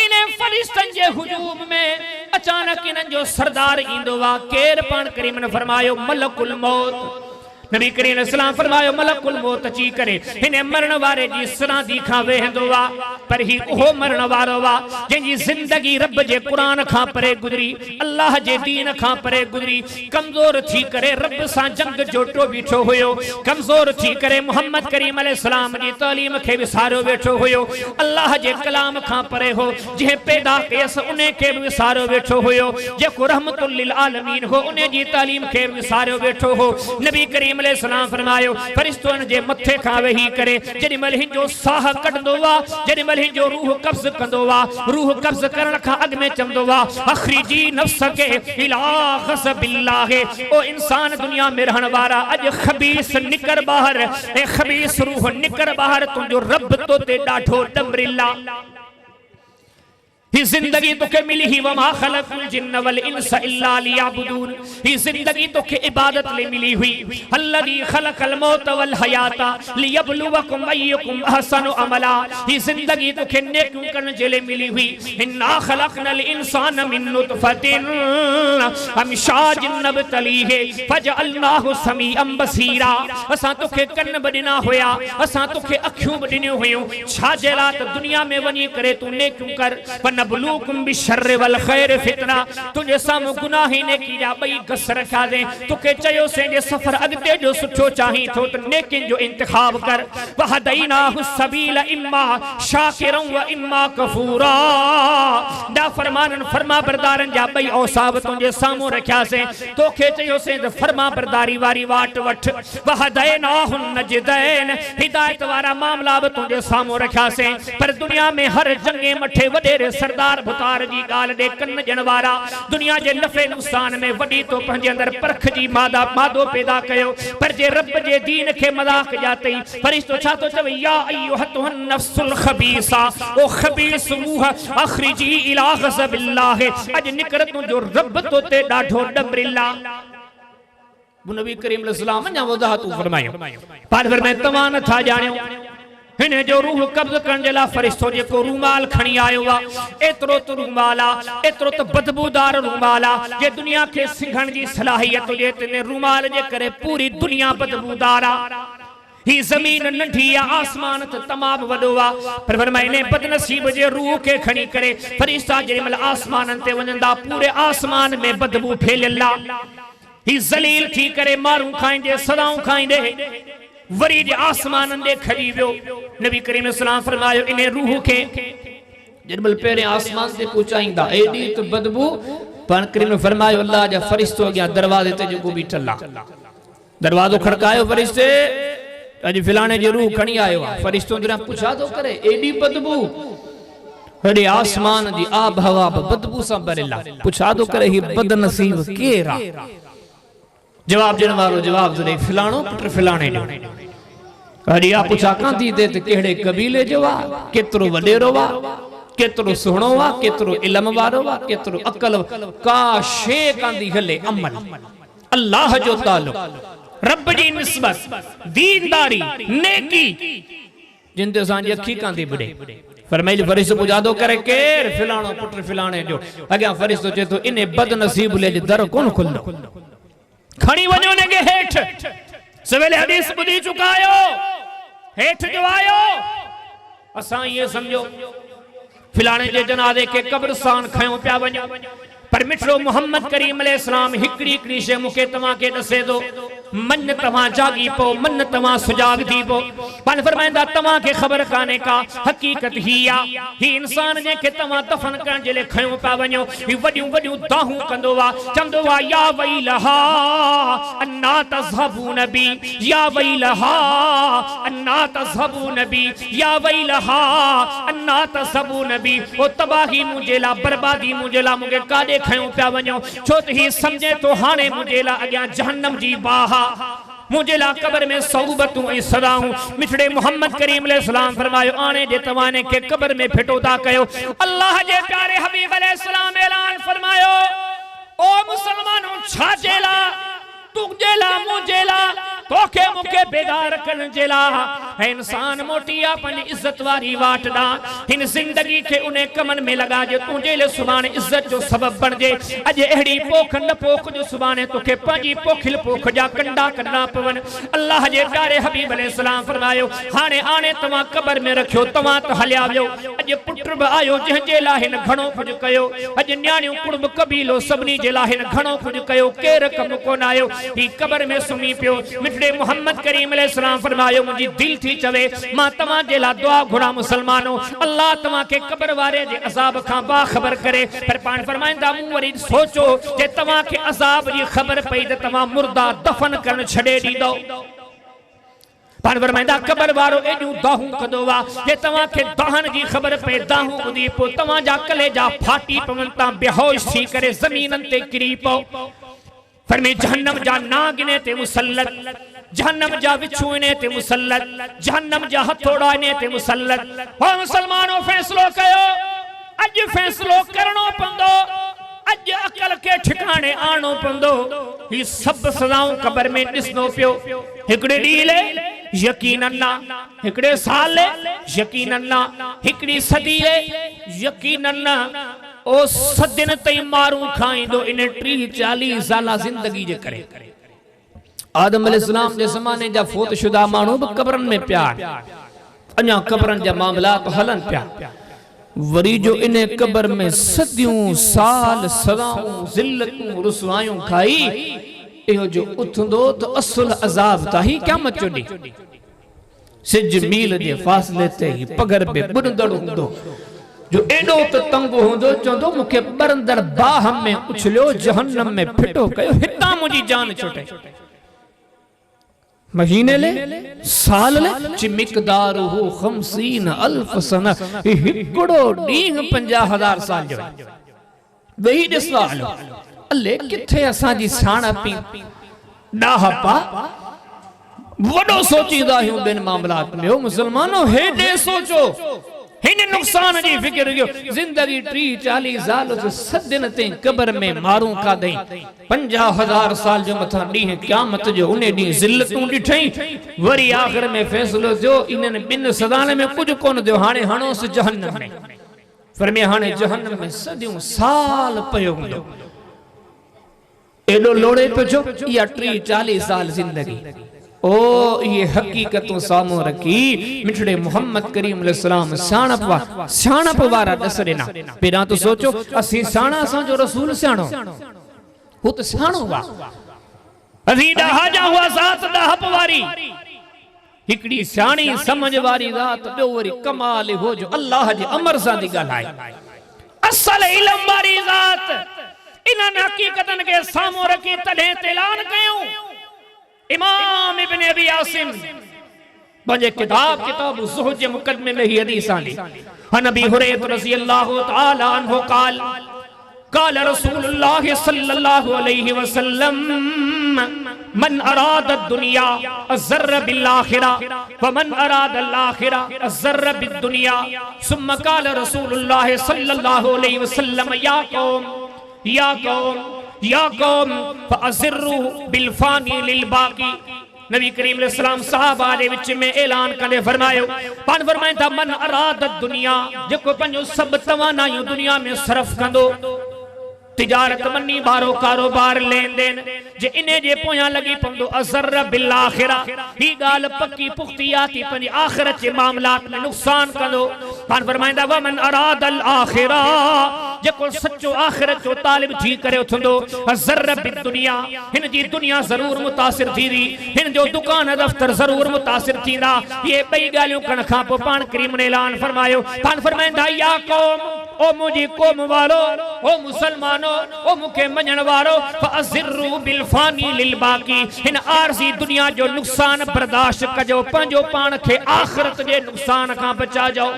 इने फरिश्तन जे हुजूम में अचानक इनन जो सरदार ईंदो वा केर पान करीम ने फरमायो मलकुल मौत। नबी करीम अलैहिस्सलाम फरमायो मलकुल मौत अची करे हिने मरण वारे जी सरादी खां वेहंदो वा पर ही ओहो मरण वारो वा जंहिंजी जिंदगी रब जे कुरान खां परे गुजरी अल्लाह जे दीन खां परे गुजरी कमजोर थी करे रब सां जंग जोटो बीठो हुयो कमजोर थी करे मोहम्मद करीम अलैहिस्सलाम जी तालीम खे विसारो वेठो हुयो अल्लाह जे कलाम खां परे हो जंहिं पैदा कयस उन्हें के विसारो वेठो हुयो जेको रहमतुल लिल आलमीन हो उन्हें जी तालीम खे विसारो वेठो हो। नबी करीम अलैहिस्सलाम फरमायो फरिश्तों जे मथे खां वेही करे जॾहिं महिल हिंजो साह कढंदो वा जॾहिं महिल हिंजो रूह कब्ज़ कंदो वा रूह कब्ज़ करण खां अॻु में चवंदो वा अखरिजी नफ्स के इला ग़ज़बिल्लाह ओ इंसान दुनिया में रहण वारा अॼु खबीस निकर ॿाहिर ऐं खबीस रूह निकर ॿाहिर तुंहिंजो रब तो ते ॾाढो डमरिला ही जिंदगी तोखे मिली ही वमा खलक़ुल जिन्न वल इंस इल्ला लियअबुदून ही जिंदगी तोखे इबादत ले मिली हुई अल्लज़ी खलक़ल मौत वल हयाता लियब्लुवकुम अय्युकुम अहसनु अमला ही जिंदगी तोखे नेकियूं करण जे ले मिली हुई इन्ना खलक़नल इंसान मिन नुतफतिन अमशाजिन नबतलीहि फजअलनाहु समीअन बसीरा असां तोखे कन बदिना होया असां तोखे अखियूं बदिनियूं हुयूं छा जे लात दुनिया में वनी करे तू नेकियूं कर नबलूकुम बिशर्रि वल खैर फितना तुझे सामू गुनाही ने की जा बई गस रखा दे तुके चयो से जे सफर अगते जो सुठो चाही तो नेकिन जो इंतखाब कर वहदैनाहु सबील इम्मा शाकिरन व इम्मा कफूरा दा फरमानन फरमा बरदारन जा बई औसाब तुझे सामू रखया से तोखे चयो से फरमा बरदारी वारी वाट वठ वहदैनाहु नजदैन हिदायत वारा मामला तुझे सामू रखया से पर दुनिया में हर जंगे मठे वडेरे सरदार भुतार जी गाल दे कन जनवारा दुनिया जे नफे नुकसान में वडी तो पंजे अंदर परख जी मादो पैदा कयो पर जे रब जे दीन के मजाक जाते फरिश्तो छा तो चवे या अय्युहतुन नफ्सुल खबीसा ओ खबीस रूह अखरिजी इला ग़ज़बिल्लाह अज निकर तू जो रब तो ते डाढो डमरिला नबी करीम अलैहिस्सलाम ने वजाहत फरमायो पर फरमाए तवां न था जानियो हिने जो रूह कब्ज़ करण जे लाइ फरिश्तो जेको रूमाल खणी आयो वा एतिरो त रूमाल आ एतिरो त बदबूदार रूमाल आ जे दुनिया खे सिंघण जी सलाहियत हुजे तिने रूमाल जे करे पूरी दुनिया बदबूदार आ ही जमीन नंढी आ आसमान त तमाम वडो आ पर फरमाइने बदनसीब जे रूह के खणी करे फरिश्ता जेमल आसमानन ते वञंदा पूरे आसमान में बदबू फैलियल आ ही जलील थी करे मारू खाइंदे सदाऊं खाइंदे वरी जे आसमान दे खड़ी वियो नबी करीम सलाम फरमायो इने रूह के जबल पेरे आसमान से पहुंचाईंदा एडी तो बदबू पान करीम फरमायो अल्लाह जा फरिश्तो गया दरवाजे ते जो बीठल दरवाजो खड़कायो फरिश्ते अज फिलाने जी रूह खणी आयो आहे फरिश्तो जरा पुछा तो करे एडी बदबू हेॾे आसमान जी आब हवा बदबू सां भरियल आहे पुछा तो करे ही बदनसीब केर आहे जवाब ॾियण वारो जवाब दे फिलाणो पुट फिलाणे जो अड़ी आ पुछा कांदी ते केड़े कबीले जो वा केतरो वडेरो वा केतरो सुणो वा केतरो इल्म वारो वा केतरो अकल का शे कांदी हले अमल अल्लाह जो ताल्लुक रब जी निस्बत दीनदारी नेकी जिंदे सांजी अखी कांदी बड़े फरमाइल फरिश्तो पुछादो करे केर फिलाणो पुट फिलाणे जो अग्या फरिश्तो चे तो इने बदनसीब ले दर कोन खुलंदो खणी वञो ने के हेठ सवेले हदीस बुधी चुकायो हेठ जो आयो असा ये समझो फिलाणे जे जनाजे के कब्रस्तान खयो पिया वञो पर मिठड़ो मोहम्मद करीम अलैहिस्सलाम हिकड़ी हिकड़ी शे मुके तमा के दसे दो मन तमा जागी पो मन तमा सुजाग थी पो पान फरमाइंदा तमा के खबर काने का हकीकत ही आ ही इंसान जे के तमा दफन करण जे ले खयो पा वञो ही वडियूं वडियूं दाहूं कंदो वा चंदो वा या वैलहा अन्ना तज़हबून बी या वैलहा अन्ना तज़हबून बी या वैलहा अन्ना तज़हबून बी ओ तबाही मुझे ला बर्बादी मुझे ला मुके काडे खयो पिया वञो छो त ही समझे तो हाने मुझे ला अग्या जहन्नम जी बाहा मुझे ला कब्र में सौबतूं ऐं सदाऊं मिठड़े मोहम्मद करीम अलैहिस्सलाम फरमायो आने जे तवाने के कब्र में फिटो ता कयो अल्लाह जे प्यारे हबीब अलैहिस्सलाम ऐलान फरमायो ओ मुसलमानों छा जेला तू जेला मुजेला तोखे मुके बेदार कन जेला है इंसान मोटी अपन इज्जत वारी वाट दा इन जिंदगी के उन्हें कमन में लगा जे तू जेले सुभाने इज्जत जो सबब बन जे अज एड़ी पोख न पोख जो सुभाने तोखे पाजी पोखिल पोख जा कंडा करना पवन अल्लाह जे प्यारे हबीब अलैहिस्सलाम फरमायो हाने आने तमा कब्र में रखियो तमा तो हल्या वियो अज पुत्र ब आयो जे जे लाहिन घणो कुछ कयो अज न्याणियों कुर्ब कबीलो सबनी जे लाहिन घणो कुछ कयो केर कम कोन आयो ही कब्र में सुमी पियो मिठड़े मोहम्मद करीम अलैहिस्सलाम फरमायो मुझी दिल थी चवे मां तमा जे ला दुआ घुड़ा मुसलमानों अल्लाह तमा के कब्र वारे जे अजाब खां बा खबर करे पर पान फरमाइंदा मु वरी सोचो जे तमा के अजाब जी खबर पई त तमा मुर्दा दफन करन छडे दीदो पान फरमाइंदा कब्र वारो एडू दाहू कदो वा जे तमा के दहन जी खबर पे दाहू उदी पो तमा जा कलेजा फाटी पवन ता बेहोश थी करे जमीनन ते किरी पो फरमे जहन्नम जा नागिने ते मुसल्लत जहन्नम जा विछुने ते मुसल्लत जहन्नम जा हथोड़ाने ते मुसल्लत ओ मुसलमानों फैसलो कयो अज फैसलो करनो पंदो अज अकल के ठिकाने आनो पंदो ही सब सदाऊं कब्र में दिसनो पियो हिकड़े डीले यकीनन ना हिकड़े साल यकीनन ना हिकड़ी सदी यकीनन ना ओ सदिन तई मारू खाइंदो इन 30-40 साल जिंदगी जे करे आदम अलैहिस्सलाम जे ज़माने जा फोत शुदा मानू कब्रन में प्यार अन्या कब्रन जा मामला तो हलन प्यार वरी जो इने कब्र में सदियों साल सदाऊं जिल्लतूं रुसवायूं खाई इहो जो उथंदो तो असल अजाब ताही क़यामत जो दी सिज मील जे फासले ते ही पगर पे बुनदड़ हुंदो जो एडो तो तंग होंदो चंदो मुके बरंदर बाह में उछलियो जहन्नम में फिटो कयो हिता मुजी जान छुटे महीने ले साल ले चिमिकदार हो 50,000 सना हिकड़ो डींग 50,000 साल जो वही दिसवा हलो अल्ले किथे असा जी साण पी डाहपा वडो सोचीदा हूं बिन मामलात में हो मुसलमानों हेडे सोचो हिन नुकसान जी फिक्र कयो जिंदगी 30-40 साल जो सदिन ते कब्र में मारू का दई 50,000 साल जो मथा डी क़यामत जो उन्हें डी जिल्लतूं दिठई वरी आखिर में फैसलो जो इनन बिन सदाने में कुछ कोन दो हाने हणोस जहन्नम में फरमे हाने जहन्नम में सदियों साल पयो हुंदो एडो लोड़े पे जो या 30-40 साल जिंदगी ओ ये हकीकतों सामो रखी मिठड़े मोहम्मद करीम अलैहिस्सलाम शानप वारा दस देना पेरा तो सोचो असी साणा सा जो रसूल स्याणो वो तो स्याणो वा अजी ॾाहा जा हुआ सात ॾाहप वारी हिकड़ी स्याणी समझ वारी रात ॿियो वरी कमाल हो जो अल्लाह जे अमर सां दी ॻाल्हाए असल इल्म वारी ज़ात इन्हनि हकीकतन के सामो रखी तॾहिं ऐलान कयूं इमाम इब्न अबी आसिम पंहिंजे किताब ज़ुहद जे मुक़दमे में ही हदीस आंदी अन अबी हुरैरा रज़ियल्लाहु तआला अन्हु क़ाल क़ाल रसूलुल्लाह सल्लल्लाहु अलैहि वसल्लम मन अराद दुनिया अज़र्र बिल आखिरा व मन अराद अल आखिरा अज़र्र बिद दुनिया सुम्मा क़ाल रसूलुल्लाह सल्लल्लाहु अलैहि वसल्लम या कौम फअज़िर्रू बिल फानी लिल बाकी। नबी करीम अलैहिस्सलाम सहाबा दे विच में ऐलान करे फरमायो पान फरमाइंदा मन अराद दुनिया जेको पंजो सब तवानायूं दुनिया में सरफ कंदो तिजारत मनी बारो कारोबार लेन देन जे इने जे पोया लगी पंदो अज़र्र बिल आखिरा ही गाल पक्की पुख्तियाती पंजी आखिरत के मामलात में नुकसान कंदो पान फरमाइंदा व मन अराद अल आखिरा जेको सच्चो आखिरत जो तालिब थी करे उथंदो अज़र्र बिद दुनिया हिन जी दुनिया जरूर मुतासिर थींदी हिन जो दुकान दफ्तर जरूर मुतासिर थींदा ये बई गालियों कण खां पो पान करीम ने ऐलान फरमायो पान फरमाइंदा या कौम ओ मुझी कौम वालो ओ मुसलमानो ओ मुखे मञण वारो फअज़िर्रू बिल फानी लिल बाकी हिन आरज़ी दुनिया जो नुकसान बर्दाश्त कजो पंजो पान खे आखिरत जे नुकसान खां बचा जाओ।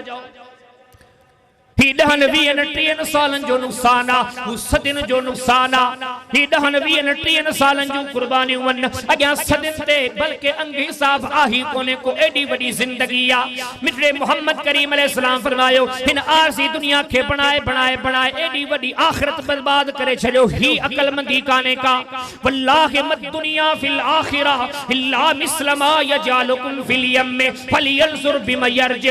ही 10-20-30 सालन जो नुकसान आ सदिन जो नुकसान आ ही 10-20-30 सालन जो कुर्बानियूं वन अॻियां सदिन ते बल्कि अंगी साफ आही कोने को एडी वडी जिंदगी आ मिठड़े मोहम्मद करीम अलैहिस्सलाम फरमायो हिन आरज़ी दुनिया खे बनाए एडी वडी आखिरत बर्बाद करे छॾियो ही अकलमंदी काने का वल्लाहि मद दुनिया फिल आखिरा इल्ला मिस्लमा यजालुकुम फिल यम फलियंजुर बिमा यरज।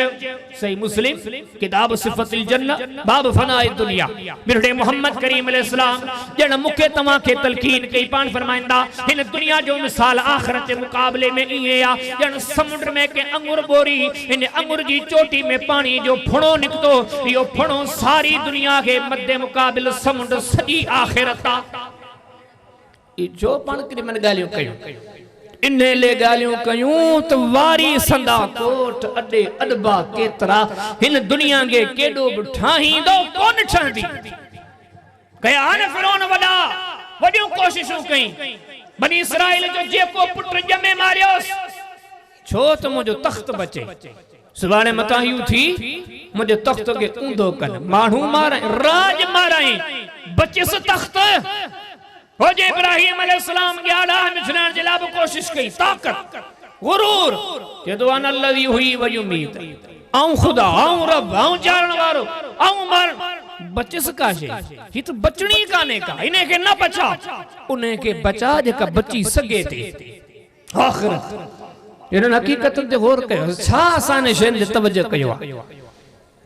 सही मुस्लिम किताब सिफतुल बाब फनाए दुनिया मिठड़े मोहम्मद करीम अलैहिस्सलाम जण मुखे तमा के तलकीन कई पान फरमाइंदा हिन दुनिया जो मिसाल आखिरत के मुकाबले में इए आ जण समुद्र में के अंगूर बोरी इन अंगूर जी चोटी में पानी जो फणो निकतो यो फणो सारी दुनिया के मद्दे मुकाबिल समुद्र सजी आखिरत आ जो पान करीम गालियों कयो इन्हें ले गालियों कयूं तो वारी संदा कोट अडे अडबा केतरा हिन दुनिया के केडो ठाही दो कोन छंदी कया न फिरौन वडा वडियो कोशिशों कई बनी इस्राइल जो जेको पुत्र जमे मारियोस छो तो मुझो तख्त बचे सुभाणे मता यूं थी मुझे तख्त के ऊंधो कन मानू मारे राज माराई बचे से तख्त हो जे इब्राहिम अलैहिस्सलाम के आला मिसरान जलाब कोशिश की ताकत गुरूर ये तो अनल्लज़ी हुई व युमीत आऊं खुदा आऊं रब आऊं जान वारो आऊं मार बचिस काशे ये तो बचनी काने का इन्हें के ना बचा उन्हें के बचा जेका बची सके थे आखिर इन्हें हकीकत ते गौर कयो छा आसान शैन जे तवज्जो कयो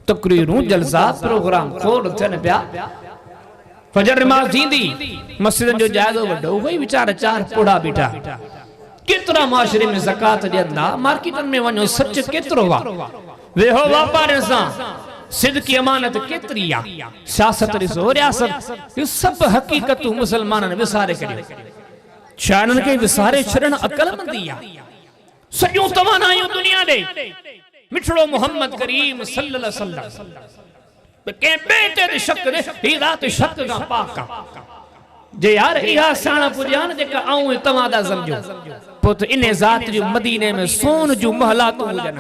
तकरीरूं जलसा प्रोग्राम खोड़ थियन पिया फजर नमाज थींदी मस्जिदन जो जागो वडो वही विचार चार पोड़ा बीठा केतरा माशरे में ज़कात ॾियंदा मार्केटन में वञो सच केतरो वा वेहो वापारन सां सिद्क़ी अमानत केतरी आ सियासत ॾिसो रियासत ये सब हकीकतूं मुसलमानन विसारे कढियो शानन के विसारे छड़न अकलमंदी आ सॼो तवानायूं दुनिया ॾे मिठड़ो मोहम्मद करीम सल्लल्लाहु अलैहि वसल्लम के बेटे शक दे ही रात शक दा पाका जे यार इहा साण पुजान जेका आऊं तवा दा समझो पुत इने जात जो मदीने में सोन जो महलात हुजन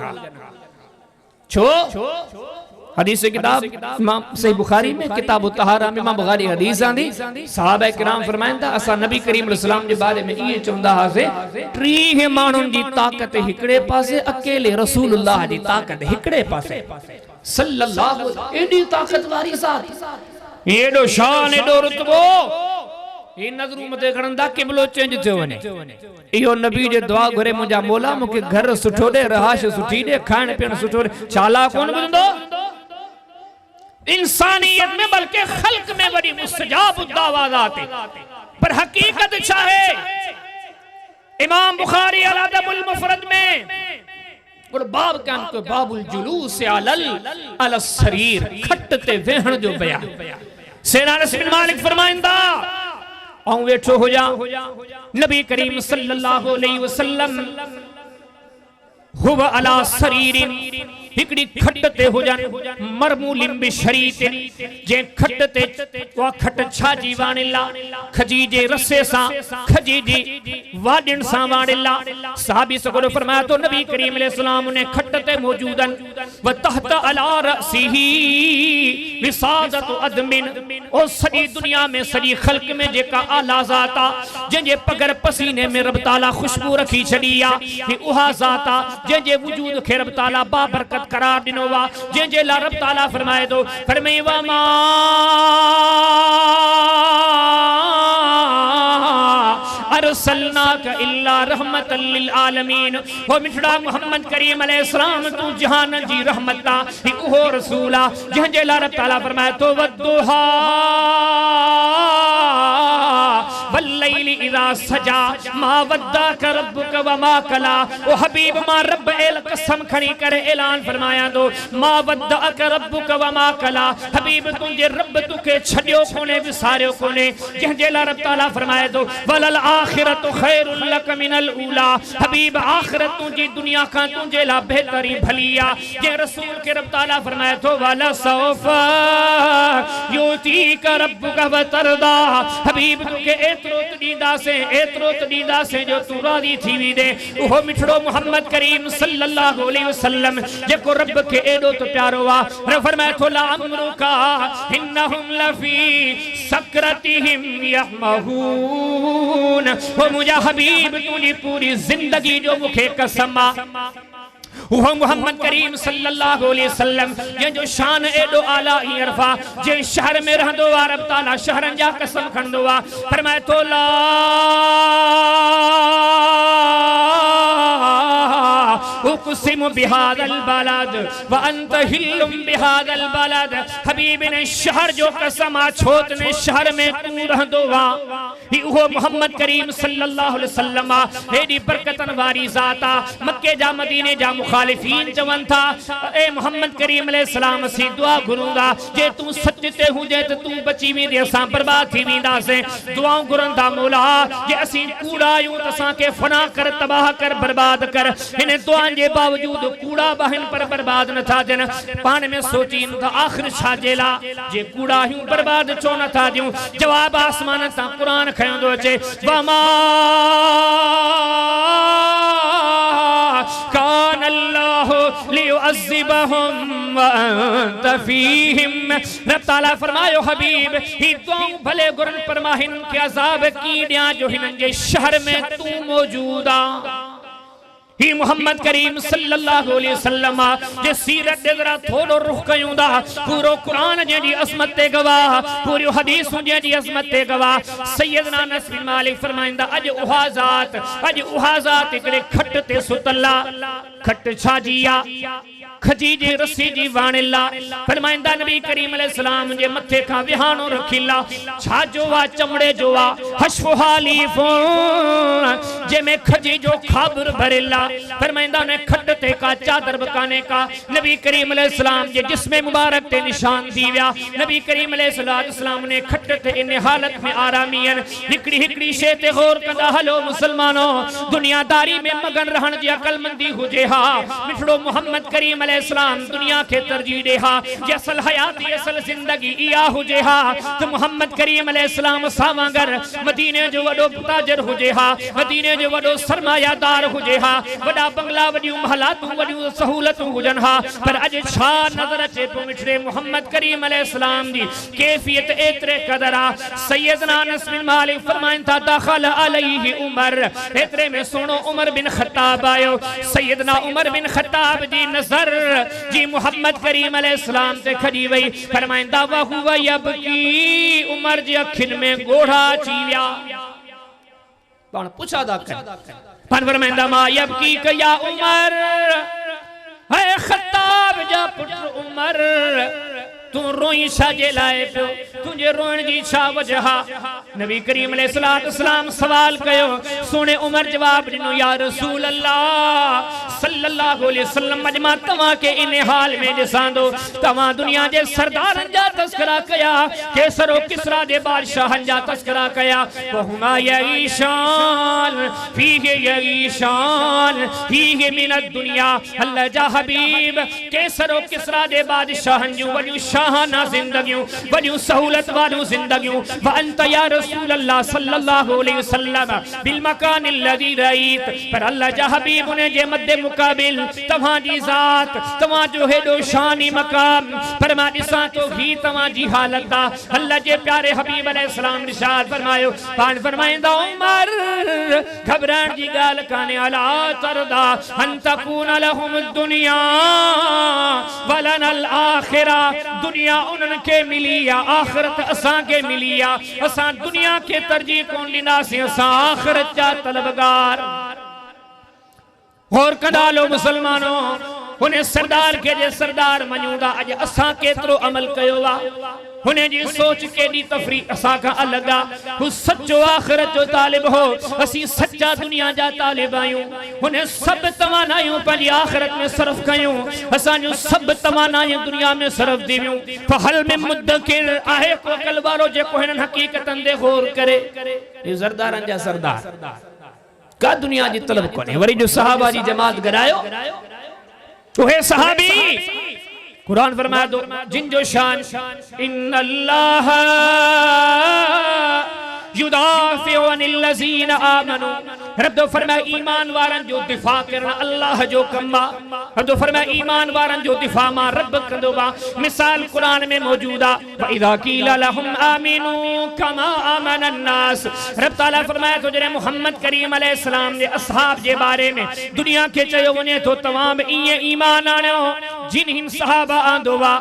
छो हदीस किताब इमाम सही बुखारी में किताब तहारा में इमाम बुखारी हदीस आंदी सहाबा किराम फरमाइंदा असा नबी करीम अलैहिस्सलाम जे बारे में ये चंदा हासे 30 मानुन जी ताकत हिकड़े पासे अकेले रसूलुल्लाह जी ताकत हिकड़े पासे सल्लल्लाहु एडी ताकत वारी साथ एडो शान एडो रुतबो ई नजरू मते खणंदा किबलो चेंज थियो वने इहो नबी जे दुआ घुरे मुजा मौला मुके घर सुठो दे रहाश सुठी दे खाण पीण सुठो दे चाला कोन बुंदो इंसानियत में बल्कि खल्क में बड़ी मुस्तजाब दावात पर हकीकत चाहे इमाम बुखारी अल अदबुल मुफरद में और बाब कान को बाबुल जुलूस अल सरीर खटते वेहण जो बयान सेना अनस बिन मालिक फरमाइंदा औ वेठो हो जा नबी करीम सल्लल्लाहु अलैहि वसल्लम हुव अला सरीरिन हिकड़ी खटते हो जान मरमूलिम बिशरीत जे खटते वा खट छाजी वानिला खजी जे रसे सा खजी जी वाडिन सावाडिल्ला साहबी सगोरो फरमाया तो नबी करीम अलैहिस्सलाम ने खट्टते मौजूदन व तहत अला रसीही विसादत अदमिन ओ सजी दुनिया में सजी खल्क में जेका आला जाता जे पगर पसीने में रब ताला खुशबू रखी छड़िया उहा जाता जे वजूद खे रब ताला बाबरकत करार दिनो वा जे ला रब ताला फरमाए दो फरमाए वा मा अरसलनाका इल्ला रहमतल लिल आलमीन वो मिठड़ा मोहम्मद करीम अलैहिस्सलाम तू जहान जी रहमता ही ओहो रसूला जे ला रब ताला फरमाए तो वद्दुहा वल्लैलि इज़ा सजा मा वद्दाका रब्बुका व मा कला ओ हबीब मा रब एल कसम खड़ी करे ऐलान फरमाया दो मा वद्दाका रब्बुका व मा कला हबीब तुझे रब तुके छडियो कोने विसारियो कोने जे ला रब ताला फरमाए दो वलल आखिरतु खैरुल लक मिनल ऊला हबीब आखिरत तुझी दुनिया का तुझे ला बेहतरी भलिया जे रसूल के रब ताला फरमाए तो वला सौफा युतीका रब्बुका व तरदा हबीब तुके एतरो तदीदा से जो तू राजी थी वी दे वो मिठड़ो मोहम्मद करीम सल्लल्लाहु अलैहि वसल्लम जेको रब के एडो तो प्यारो वा फरमाए तो ला अमरुका इन्नहुम लफी सकरतिहिम यहमहून वो मुझे हबीब तूनी पूरी जिंदगी जो मुखे कसमा वो मोहम्मद करीम सल्लल्लाहु अलैहि वसल्लम ये जो शान एडो आला ही अरफा जे शहर में रहंदो वा रब ताला शहरन जा कसम खंदो वा फरमाए तो ला उक़सिमु बिहादल बलद व अंत हिल्लुम बिहादल बलद हबीब ने शहर जो कसम आ छोत ने शहर में तू रहंदो वा ही वो मोहम्मद करीम सल्लल्लाहु अलैहि वसल्लम एडी बरकतन वारी जाता मक्के जा मदीने जा मुखालिफीन चवन था ए मोहम्मद करीम अलैहिस्सलाम सी दुआ घुरूंगा जे तू सच्चे हुजे त तू बची वी दे असा बर्बाद थी वींदा से दुआऊं घुरंदा मौला जे असी कूड़ा यूं तसा के फना कर तबाह कर बर्बाद कर इन दुआ के बावजूद कूड़ा बहन पर बर्बाद न था जन पान में सोची त आखिर छाजेला जे कूड़ा यूं बर्बाद छो न था दियूं जवाब आसमान ता कुरान खयंदो अचे वमा कान अल्लाह लियुअज़्ज़िबहुम व अंत फीहिम रब ताला फरमायो हबीब ही दुआऊं भले गुरन पर माहिन के अजाब की दिया जो हिनन जे शहर में तू मौजूदा ही मोहम्मद करीम सल्लल्लाहु अलैहि वसल्लम जे सीरत दे जरा थोड़ो रुख कयूंदा पूरो कुरान जे जी अजमत ते गवाह पूरी हदीस जे जी अजमत ते गवाह सैयदना अनस बिन मालिक फरमाइंदा अज उहा जात एकड़े खट ते सुतला खट छाजिया खजी जे रस्सी जी वाणिल्ला फरमाइंदा नबी करीम अलैहिस्सलाम जे मथे का विहानो रखिला छाजो वा चमड़े जो वा हशफु हालीफोन जे में खजी जो खाबर भरेला फरमाइंदा ने खट ते का चादर बकाने का नबी करीम अलैहिस्सलाम जे जिस्म मुबारक ते निशान थी व्या नबी करीम अलैहिस्सलाम ने खट ते इन हालत में आरामियन हिकड़ी शे ते गौर कंदा हलो मुसलमानो दुनियादारी में मगन रहन जी अकलमंदी हुजे हा मिठड़ो मोहम्मद करीम अलैहिस्सलाम दुनिया के तरजीह दे हा जे असल हयाती असल जिंदगी इया हुजे हा तो मोहम्मद करीम अलैहिस्सलाम सावांगर मदीने जो वडो ताजर हुजे हा मदीने जो वडो सरमायादार हुजे हा वडा बंगला वडी महलातू वडी सहूलतू हुजन हा पर अज छा नजर अचे तो मिठड़े मोहम्मद करीम अलैहिस्सलाम दी कैफियत एतरे कदरा सैयदना अनस बिन मालिक फरमाइन था दखल अलैहि उमर एतरे में सुनो उमर बिन खत्ताब आयो सैयदना उमर बिन खत्ताब जी नजर जी मोहम्मद करीम अलैहिस्सलाम ते खड़ी वई फरमाइंदा वा हुवा यबकी उमर जी अखिन में गोढ़ा चीव्या पण पूछा दा कर फरमाइंदा मा यबकी या उमर है खत्ताब जा पुत्र उमर तू रोई साजे लाए पियो तुझे रोण जी छा वजह नबी करीम अलैहिस्सलाम सवाल कयो सुने उमर जवाब दिनो या रसूल अल्लाह सल्लल्लाहु अलैहि वसल्लम मजमा तवा के इन हाल में दिसांदो तवा दुनिया दे सरदारन जा तस्करा कया केसरो किसरा दे बादशाहन जा तस्करा कया वहुमा यईशान फीहि मिन दुनिया अल्लाह जा हबीब केसरो किसरा दे बादशाहन जो वली शाहाना जिंदगियों वलियूं सहूलत वालों जिंदगियों व अंत या रसूल अल्लाह सल्लल्लाहु अलैहि वसल्लम बिल मकान लदी रईत पर अल्लाह जा हबीब ने जे मद्दे मुकाबिल तव्हां जी जात तव्हां जो हेडो शानी मकाम फरमा दिसा तो ही तव्हां जी हालत दा अल्लाह जे प्यारे हबीब अलैहि सलाम इरशाद फरमायो पान फरमाइंदा उमर घबराण जी गाल काने अला तरदा अन तकून लहुम दुनिया वलन अल आखिरा दुनिया उनन के मिली या आखिरत असा के मिली या असा दुनिया के तरजीह कौन ॾिना से असा आखिरत जा तलबगार और कदा लो मुसलमानों उन्हें सरदार के जे सरदार मञूंदा अज असा केतरो अमल कयो वा उन्हें जी सोच के दी तफरी असा का अलग आ हु सच्चो आखिरत जो तालिब हो असी सच्चा दुनिया जा तालिब आयूं उन्हें सब तवानायूं पंहिंजी आखिरत में सर्फ कयूं असा जो सब तवानायूं दुनिया में सर्फ दियूं फहल में मुद्दकिर आहे को कल वारो जे को हिन हकीकतन दे गौर करे ये सरदारन जा सरदार का दुनिया जी तलब कोने वरी जो सहाबा जी जमात गरायो तो है सहाबी कुरान फरमाया दो जिन जो शान इन्नल्लाह युदाफिउ अनिल लज़ीना आमनू रब तो फरमाया ईमान वारन जो दिफा करना अल्लाह जो कम्मा रब तो फरमाया ईमान वारन जो दिफा मा रब कंदोबा मिसाल कुरान में मौजूदा व इदा कीला लहुम आमिनू कमा आमनन नास रब ताला फरमाया तो जने मोहम्मद करीम अलैहि सलाम ने असहाब जे बारे में दुनिया के चयो वने तो तमाम इए ईमान आनो जिन हिन सहाबा आंदोवा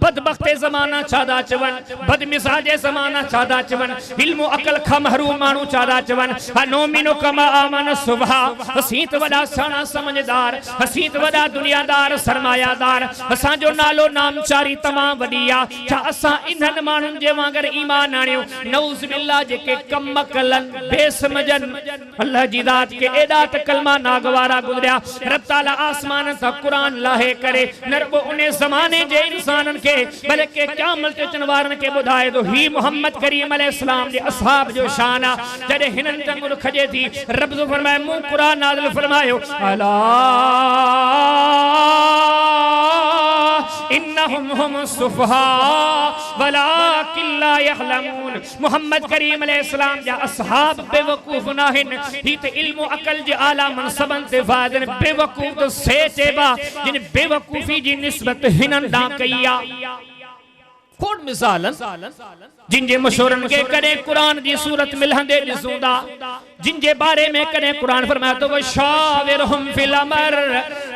बदबख्ते जमाना चादा चवन बदमिजाजे जमाना चादा चवन इल्म अकल खा महरूम मानू चादा चवन नोमिनो कमा आमन सुबह हसीत वडा साना समझदार हसीत वडा दुनियादार सरमायादार असा जो नालो नामचारी तमाम वडिया छा असा इन्हन मानुन जे वांगर ईमान आणियो नऊज बिल्लाह जेके कम कलन बेसमझन अल्लाह जी जात के एडा त कलमा नागवारा गुजरिया रब ताला आसमान सा कुरान लाहे करे नरबो उन्हें जमाने जे इंसानन के बल्कि क़यामत के चनवारन के बुधाए तो ही मोहम्मद करीम अलैहि सलाम जे असहाब जो शाना जड़े हिनन तंगुल खजे थी रब जो फरमाए मुंह कुरान नाज़िल फरमायो अला इन्नहुम हुम सुफहा वलाकिन ला यअलमून मोहम्मद करीम अलैहि सलाम जा असहाब बेवकूफ नाहिन ही ते इल्म अकल जे आला मनसबन ते फादन बेवकूफ तो सेचेबा जिन बेवकूफी जी निस्बत हिनन दा कईया खोड़ मिसालन जिन जे मशहूरन के करे कुरान दी सूरत मिलहंदे दिसूंदा जिन जे बारे में करे कुरान फरमाया तो वशाविरहुम फिल अमर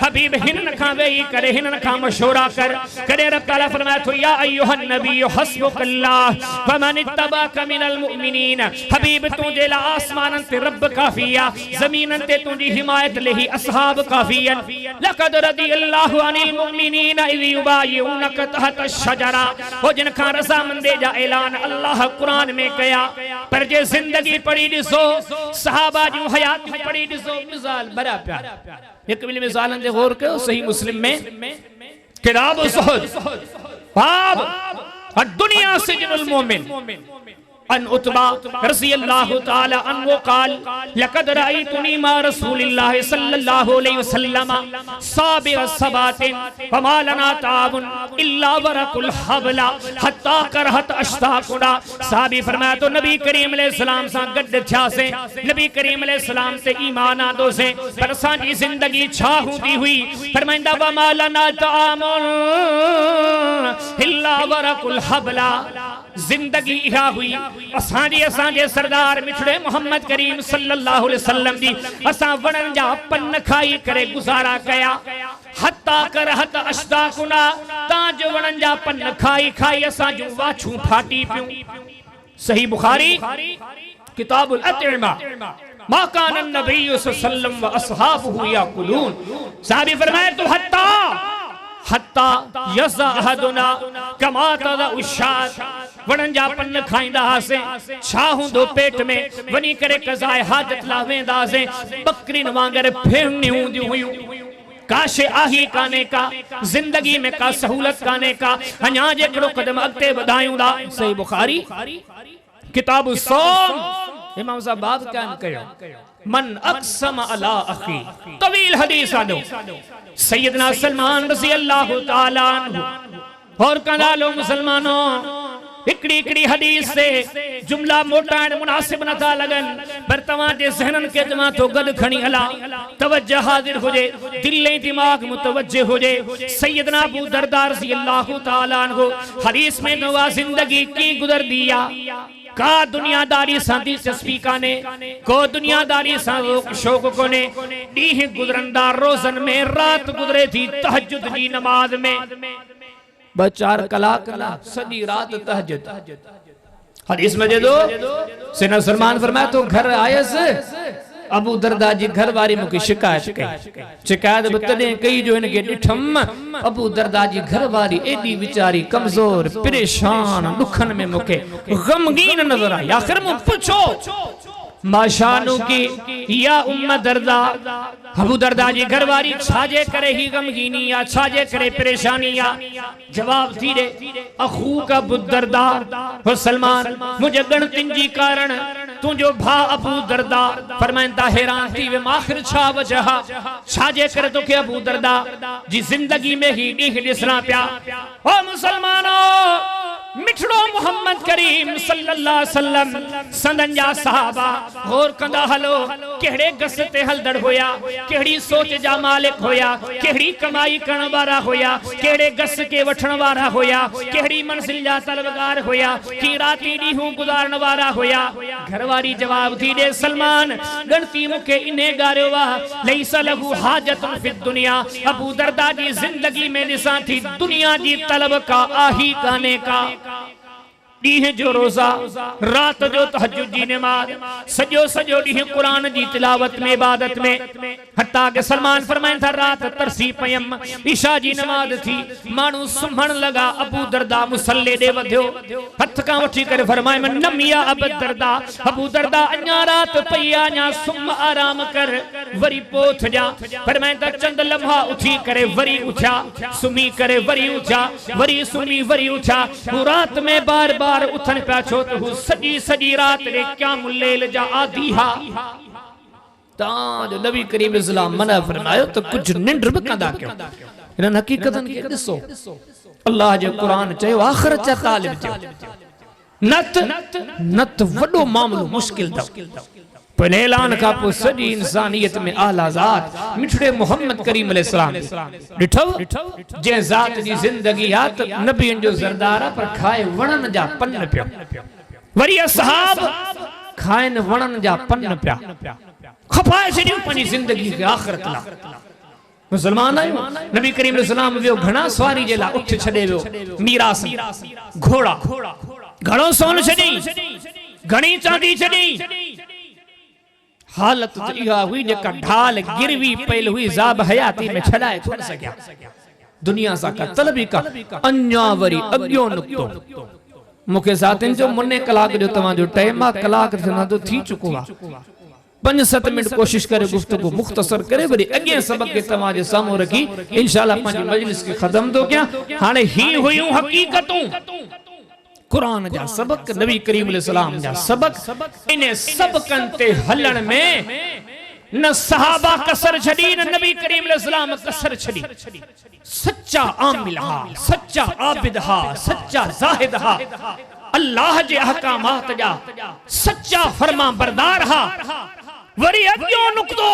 हबीब हिनन खा वेई करे हिनन खा मशवरा कर करे रब ताला फरमाया तो या अय्युहन नबी हस्बुकल्लाह फमन इत्तबाका मिनल मुमिनीन हबीब तू जे ला आसमानन ते रब काफिया जमीनन ते तू दी हिमायत लेही असहाब काफियन लक़द रदियल्लाहु अनिल मुमिनीन इज़ युबायिउनका तहत अश-शजरा ओ जिन खा रज़ामंदे जा ऐलान अल्लाह कुरान में कया पर जे जिंदगी पड़ी दिसो सहाबा जो हयात पड़ी दिसो मिसाल बड़ा प्यार एक मिली मिसालन दे गौर कयो सही मुस्लिम में किताब ज़ुहद बाब दुनिया सिजनुल मोमिन अन उतबा रज़ियल्लाहु ताला अन्हु क़ाल लक़द रअयतुनी मा रसूलिल्लाह सल्लल्लाहु अलैहि वसल्लम साबिर सबातिन फमा लना ताबुन इल्ला वरकुल हबला हत्ता करहत अश्ताकुना साबी फरमाया तो नबी करीम अलैहि सलाम सा गड थया से नबी करीम अलैहि सलाम से ईमान आंदो से पर सा जी जिंदगी छा हुंदी हुई फरमाइंदा फमा लना तामुन इल्ला वरकुल हबला जिंदगी इहा हुई असांजे सरदार मिठड़े मोहम्मद करीम सल्लल्लाहु अलैहि वसल्लम दी असा वणन जा पन्न खाई करे गुजारा कया हत्ता करहत अश्ताकुना ता जो वणन जा पन्न खाई खाई असा जो वाछू फाटी पियो सही बुखारी किताबुल अतिमा मा कान नबी सल्लल्लाहु अलैहि वसल्लम व असहाबुहु याकुलून साहबी फरमाए तो हत्ता यज़ा अहदुना कमा तज़ा उशात वणन जा पन्न खाइंदा हासे छा हुंदो पेट में वनी करे कज़ाए हाजत लावेंदा से बकरीन वांगर फेरनी हुंदी हुयूं काशे आही काने का जिंदगी में का सहूलत काने का अञा जेकड़ो कदम अगते वधायूं दा सही बुखारी किताब सौम इमाम साहब बाब क्या कयो मन अक़सम अला अखी तवील हदीस आदो सैयदना सलमान रज़ी अल्लाह ताला अन्हु और कंदालो मुसलमानों इकड़ी इकड़ी हदीस से जुमला मोटा मुनासिब न था लगन पर तवा जे ज़हनन के जमा तो गद खणी हला तवज्जो हाजिर हो जे दिल दिमाग मुतवज्जे हो जे सैयदना अबू दरदा रज़ियल्लाहु ताला अन्हु हदीस में नवा जिंदगी की गुजर दिया का दुनियादारी सा दिलचस्पी काने को दुनियादारी सा शौक कोने ॾींहं गुजरंदा रोज़न में रात गुजरे थी तहज्जुद जी नमाज में 2-4 कलाक सॼी रात तहज्जुद हदीस में दो सैयदना सलमान फरमाया तो घर आयस अबू दरदा जी घर वारी मुके शिकायत बतने कई जो इनके डिठम अबू दरदा जी घर वारी एडी विचारी कमजोर परेशान दुखन में मुके गमगीन नजर आई आखिर में पूछो माशानु की या उम्म दरदा अबू दरदा जी घरवारी छाजे करे ही गमगीनी या छाजे करे परेशानी या जवाब थी रे अखू का अबू दरदा हो सलमान मुझे गणतिन जी कारण तू जो भा अबू दरदा फरमाइंदा हैरान थी वे आखिर छा वजह छाजे करे तो के अबू दरदा जी जिंदगी में ही ॾींहं ॾिसना पिया ओ मुसलमानों मिठड़ो मोहम्मद करीम सल्लल्लाहु अलैहि वसल्लम संदन जा सहाबा गौर कंदा हलो केड़े गस ते हलदड़ होया केड़ी सोच जा मालिक होया केड़ी कमाई करण वारा होया केड़े गस के वठण वारा होया केड़ी मंजिल जा तलबगार होया की राती ॾींहं गुजारण वारा होया घरवारी जवाब थी दे सलमान गणती मुके इने गारियो वा लैस लहू हाजतुन फि दुनिया अबू दरदा जी जिंदगी में दिसा थी दुनिया जी तलब का आही काने का ॾींहं जो रोज़ा रात जो तहज्जुद जी नमाज सजो सजो ॾींहं कुरान जी तिलावत में इबादत में हत्ता के सलमान फरमाइन था रात तरसी पयम ईशा जी नमाज थी मानू सुम्हण लगा अबू दरदा मुसल्ले दे वधियो हथ का उठी करे फरमाए मन नमिया अबू दरदा अन्या रात पई अन्या सुम आराम कर वरी पोथ जा फरमाए था चंद लम्हा उठी करे वरी उठा सुमी करे वरी उठा वरी सुमी वरी उठा रात में बार बार उथन पिया छो तो सजी सजी रात रे क्या मुल्लेल जा आदि हा तां जो नबी करीम इस्लाम मना फरमायो तो कुछ निंड भी कंदा क्यों इन हकीकतन के ॾिसो अल्लाह जो कुरान चयो आखिरत जा तालिब जो नत वडो मामलो मुश्किल था पहले ऐलान का पो सजी इंसानियत में आला जात मिठड़े मोहम्मद करीम अलैहिस्सलाम डिठो जे जात जी जिंदगी आ त नबियन जो सरदार पर खाए वणन जा पन पियो वरी असहाब खाइन वणन जा पन पिया खपाए छडियो पंजी जिंदगी के आखिरत ला मुसलमान आयो नबी करीम अलैहिस्सलाम वियो घणा सवारी जे ला उठ छडे वियो मीरास घोड़ा घणो सोन छडी घणी चांदी छडी हालत तो इहा हुई जेका ढाल गिरवी पहल हुई जाब हयाती में छड़ाए कोन सकिया दुनिया सा का तलबी का अन्या वरी अग्यो नुक्तो मुखे साथिन जो मुन्ने कलाक जो तवा जो टाइम आ कलाक थना तो थी चुको आ 5-7 मिनट कोशिश करे गुफ्तगू मुख्तसर करे वरी अगे सबक के तवा जे सामो रखी इंशाल्लाह पांजी मजलिस के खत्म तो क्या हाने ही हुयूं हकीकतूं कुरान जा सबक नबी करीम अलैहिस्सलाम जा सबक इने सबकन ते हलन में न सहाबा कसर छड़ी न नबी करीम अलैहिस्सलाम कसर छड़ी सच्चा आमिल हा सच्चा आबिद हा सच्चा जाहिद हा अल्लाह जे अहकामात जा सच्चा फरमा बरदार हा वरी अग्यो नुक्तो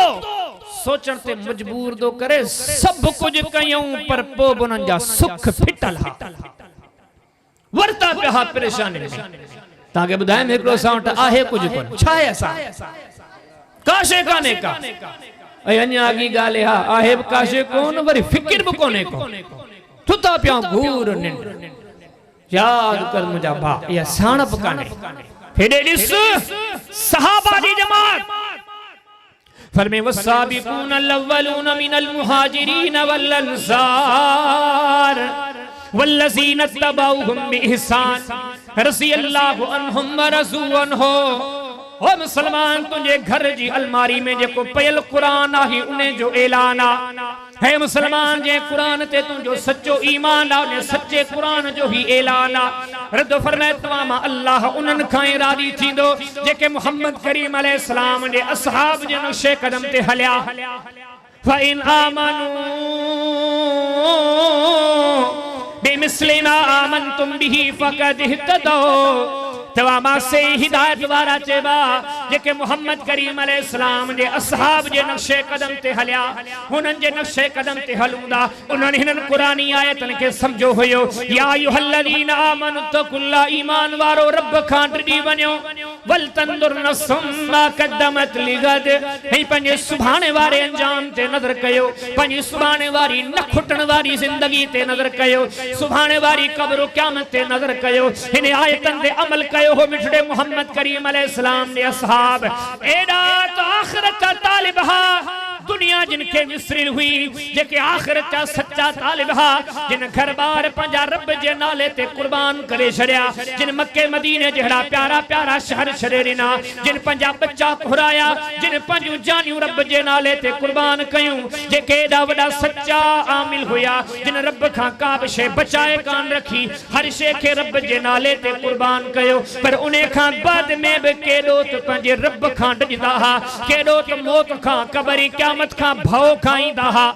सोचण ते मजबूर दो करे सब कुछ कयूं पर पो बुनन जा सुख फिटल हा वर्ता पे हा परेशानी में ताके बुधाए में एकड़ो साउंड आहे कुछ कोन छाए असा काशे काने का ए अन्या आगी गाले हा आहे काशे कोन वरी फिक्र भी कोने को तुता पिया घूर निंड याद कर मुजा भा या साणप काने फेडे दिस सहाबा दी जमात फरमे वसाबिकून अव्वलून मिनल मुहाजिरीन वल अंसार वल्लज़ीन तबऊहुम बिइहसान रज़ियल्लाहु अन्हुम व रज़ू अन्हु ओ मुसलमान तुझे घर जी अलमारी में जेको पयल कुरान आहे उने जो ऐलान आ है मुसलमान जे कुरान ते तुझो सच्चो ईमान आ ने सच्चे कुरान जो ही ऐलान आ रद फरमाए तमाम अल्लाह उनन खाए रादी थींदो जेके मोहम्मद करीम अलैहिस्सलाम जे असहाब जे नक्शे कदम ते हलिया फ़इन आमनू बिमिस्लि मा आमनतुम बिही फक़द इह्तदौ तवामा से हिदायत वारा चेबा जेके मोहम्मद करीम अलैहिस्सलाम जे असहाब जे नक्शे कदम ते हलिया हुनन जे नक्शे कदम ते हलूंदा उन्हनि हिनन कुरानी आयतन के समझो होयो या अय्युहल्लज़ीना आमनु तकुल्ला ईमान वारो रब खां डरी वञो वल तंदुर नफ्सुम मा क़द्दमत लिगद हे पंजे सुभाणे वारे अंजाम ते नजर कयो पंजे सुभाणे वारी न खुटण वारी जिंदगी ते नजर कयो सुभाणे वारी कब्र क़यामत ते नजर कयो हिन आयतन ते अमल कयो हो मिठड़े मोहम्मद करीम अलैहिस्सलाम ने असहाब एडा तो आखिरत का तालिब हा दुनिया जिनके विसरिल हुई जेके आखिरत का सच्चा तालिब हा जिन घर बार पंजा रब जे नाले ते कुर्बान करे छड़िया जिन मक्के मदीने जड़ा प्यारा प्यारा शहर छड़ेना जिन पंजा बच्चा खुराया जिन पंजू जानियूं रब जे नाले ते कुर्बान कयूं जेके एडा वडा सच्चा आमिल हुया जिन रब खां का बि शे बचाए कान रखी हर शे के रब जे नाले ते कुर्बान कयो पर उन्हें खां बाद में भी केडो तो पंजे रब खां डजदा हा केडो तो मौत खां कबरी क़यामत खां भव खाईंदा हा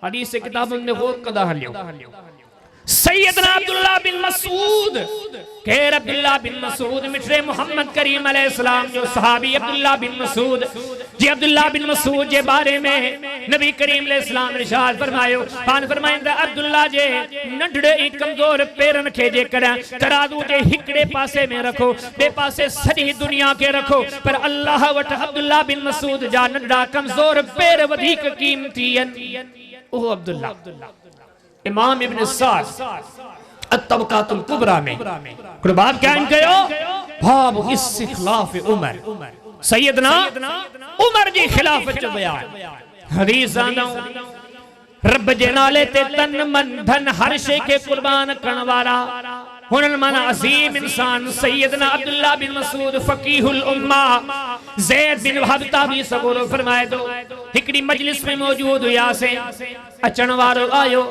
हदीस किताबन में गौर कदा हलियो सैयदना अब्दुल्लाह बिन मसूद केर अब्दुल्लाह बिन मसूद मिठरे मोहम्मद करीम अलैहिस्सलाम जो सहाबी अब्दुल्लाह बिन मसूद जी अब्दुल्लाह बिन मसूद जे बारे में नबी करीम अलैहिस्सलाम ने इरशाद फरमायो पान फरमाइंदा अब्दुल्लाह जे नंढड़े ई कमजोर पेरन खे जे करा तराजू जे हिकड़े पासे में रखो बे पासे सॼी दुनिया के रखो पर अल्लाह वट अब्दुल्लाह बिन मसूद जा नंढड़ा कमजोर पेर वधीक कीमती ओ अब्दुल्लाह इमाम इब्न साद अत-तबक़ातुल कुबरा में कुर्बान कायम कयो बाब इस्तिखलाफ उमर सैयदना उमर जी खिलाफत जो बयान हदीस आंदा रब जे नाले ते तन मन धन हर शे के कुर्बान करण वाला हुनन माना अजीम इंसान सैयदना अब्दुल्लाह बिन मसूद फकीहुल उम्मा ज़ैद बिन वहब ताबी सगोरो फरमाए दो हिकड़ी मजलिस में मौजूद हुया से अचण वारो आयो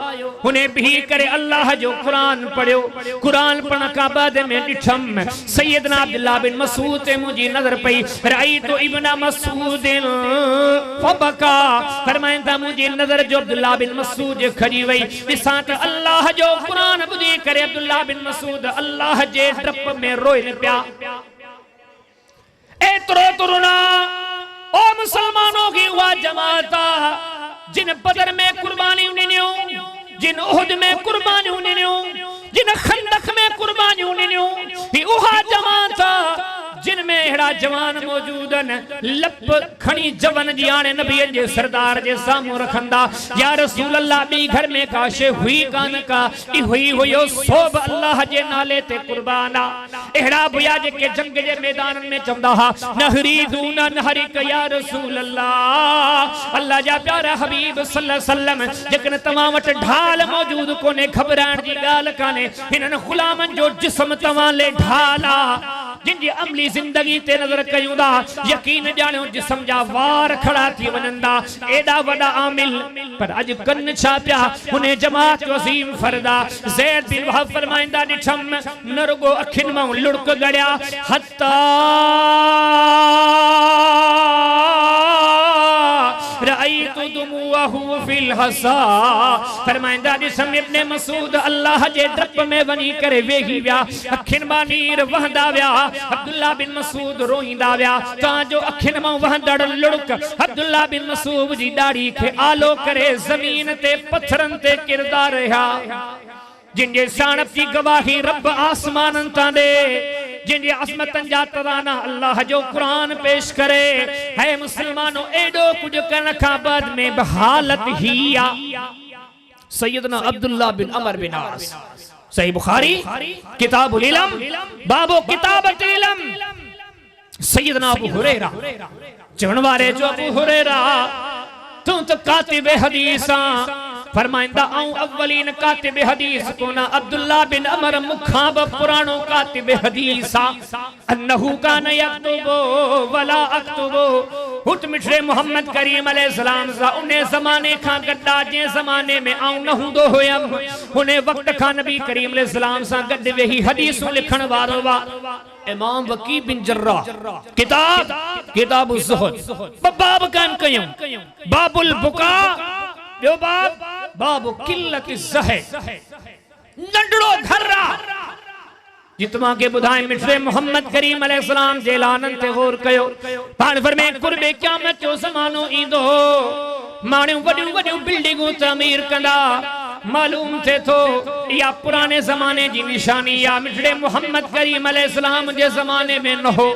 हुने भी करे अल्लाह जो कुरान पढ़ियो कुरान पढ़न का बाद में डिठम सैयदना अब्दुल्लाह बिन मसूद ते मुजी नजर पई रई तो इब्न मसूद फबका फरमाइंदा मुजी नजर जो अब्दुल्लाह बिन मसूद खड़ी वई दिसा त अल्लाह जो कुरान बुधी करे अब्दुल्लाह बिन मसूद अल्लाह जे डप में रोइन पिया एतरो तुरना ओ मुसलमानों की हुआ जमाता जिन बदर में कुर्बानी उन्हें जिन उहद में कुर्बानी उन्हें जिन खंदक में कुर्बानी उन्हें उहा जमाता जिनमें एड़ा जवान मौजूद न लप खणी जवन जियाने नबी जे सरदार जे सामू रखंदा या रसूल अल्लाह बी घर में काशे हुई कान का ई हुई हुयो सोब अल्लाह जे नाले ते कुर्बाना एड़ा बुया जे के जंग जे मैदान में चंदा हा नहरी दूना नहरिक या रसूल अल्लाह अल्लाह जा प्यारा हबीब सल्लल्लाहु अलैहि वसल्लम जकन तमा वट ढाल मौजूद कोने घबराण जी गाल काने हिनन गुलामन जो जिस्म तमा ले ढाला जिनकी अमली जिंदगी ते नजर कयूंदा यकीन जानो जिस्म जा वार खड़ा थी वनंदा एडा वडा आमिल पर आज कन छा पिया उन्हें जमात वसीम फरदा ज़ैद बिन वहब फरमाइंदा डिठम नरगो अखिन में लुड़क गड़िया हत्ता रअयतु दुमुअहु फिल हसा फरमाइंदा जिस्म इब्न मसूद अल्लाह जे डप में वनी करे वेही व्या अखिन मां नीर वहंदा व्या अब्दुल्लाह बिन मसूद रोईंदा व्या ता जो अखिन मां वहंदड़ लुड़क अब्दुल्लाह बिन मसूद जी दाढ़ी खे आलो करे जमीन ते पत्थरन ते किरदा रहा जिनके साणप की गवाही रब आसमानन ता दे जिनकी अजमतन जा तराना अल्लाह जो कुरान पेश करे है मुसलमानों एडो कुछ करन का बाद में बहालत हिया सैयदना अब्दुल्लाह बिन अमर बिन आस सही बुखारी किताबुल इल्म बाबो किताबत इल्म सैयदना अबू हुरैरा चवण वारे जो अबू हुरैरा तू तो कातिब हदीसा फरमाइंदा आऊं अव्वलीन कातिब हदीस कोना अब्दुल्लाह बिन अमर मुखाब पुरानो कातिब हदीसा अन्नहु कान यक्तुबु वला अक्तुबु हुत मिठरे मोहम्मद करीम अलैहिस्सलाम सा उन्हें जमाने खां गड्डा जे जमाने में आऊं न हुंदो होयम उन्हें वक्त खां नबी करीम अलैहिस्सलाम सा गड्ड वेही हदीसो लिखण वारो वा इमाम वकी बिन जर्राह किताब ज़ुहद बाब कायम कयूं बाबुल बुका यो बाब किल्लत ज़हर नंढड़ो घर्रा जितमा के बुधाए मिठरे मोहम्मद करीम अलैहिस्सलाम जे लानन ते गौर कयो पाण फरमे कुर्बे क़यामत जो ज़मानो ईंदो माण्हू वॾियूं वॾियूं बिल्डिंगूं तामीर कंदा मालूम थे तो या पुराने जमाने की निशानी या मिठड़े मोहम्मद करीम अलैहिस्सलाम जे जमाने में न हो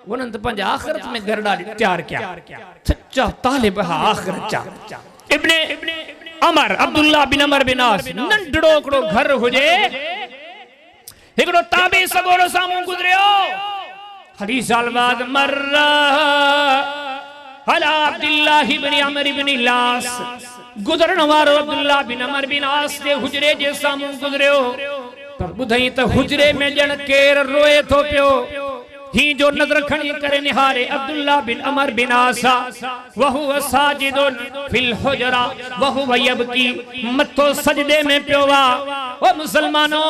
उन्हनि त पंहिंजे आख़िरत में घर ॾाढी तैयार किया सच्चा तालिब आख़िरत चा इब्ने अमर अब्दुल्ला बिन अमर बिन आस नंढड़ो हिकिड़ो घर हुजे हिकिड़ो ताबी सगोरो साम्हूं गुज़रियो हदीस साल बाद मर्रा अला अब्दुल्लाह इब्न अमर इब्न लास गुज़रण वारो अब्दुल्ला बिन अमर बिन आस जे हुजरे जे साम्हूं गुज़रियो पर ॿुधई त हुजरे में ॼण केर रोए थो पियो ही जो नजर खणी करे निहारे अब्दुल्ला बिन अमर बिन आसा वहुव साजिदुन फिल हुजरा वहुव यबकी मथो सजदे में पियो वा ओ मुसलमानो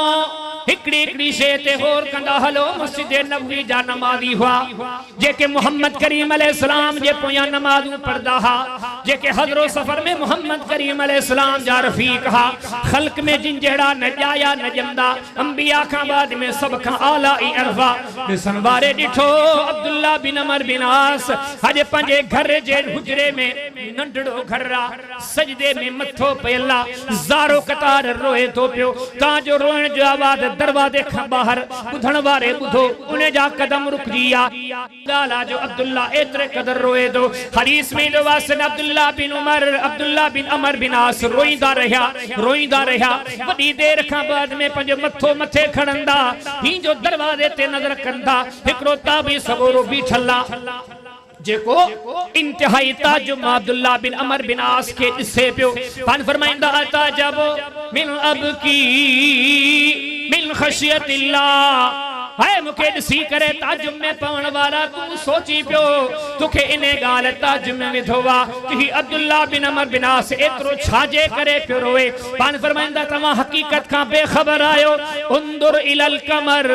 हिकड़ी हिकड़ी शे ते गौर कंदा हलो मस्जिद नबवी जा नमाज़ी हुआ जेके मोहम्मद करीम अलैहिस्सलाम जे पोयां नमाज़ूं पढ़दा हा जेके हज़रो सफर में मोहम्मद करीम अलैहिस्सलाम जा रफीक हा खल्क में जिन जड़ा न जाया न जमदा अंबिया का बाद में सब का आला ई अरफा दिसन वारे डिठो अब्दुल्ला बिन अमर बिन आस अज पंजे घर जे हुजरे में नंढड़ो घर्रा सजदे में मथो पयला ज़ारो कतार रोए तो पियो ता जो रोण जो आवाज़ दरवाजे खां बाहर ॿुधण वारे ॿुधो उन जा कदम रुकजी विया ॻाल्हि जो अब्दुल्ला एतिरे क़दर रोए थो हदीस में ईंदो आहे अब्दुल्ला बिन उमर अब्दुल्ला बिन अमर बिन आस रोईंदा रहिया वॾी देर खां बाद में पंहिंजो मथो मथे खणंदा ही जो दरवाजे ते नज़र कंदा हिकिड़ो ताबी सगोरो बीठल जेको इंतहाई ताजुब अब्दुल्ला बिन अमर बिन आस के ॾिसे पियो पाण फरमाईंदा ताजब मिन अबकी मिन खशियतिल्लाह हाय मुखे ॾिसी करे ताजुब में पवण वारा तू सोची पियो तुखे इने ॻाल्हि ताजुब में विधो वा कि अब्दुल्ला बिन अमर बिन आस एतिरो छाजे करे पियो रोए पाण फरमाईंदा तव्हां हकीकत खां बेखबर आयो उंदुर इलल कमर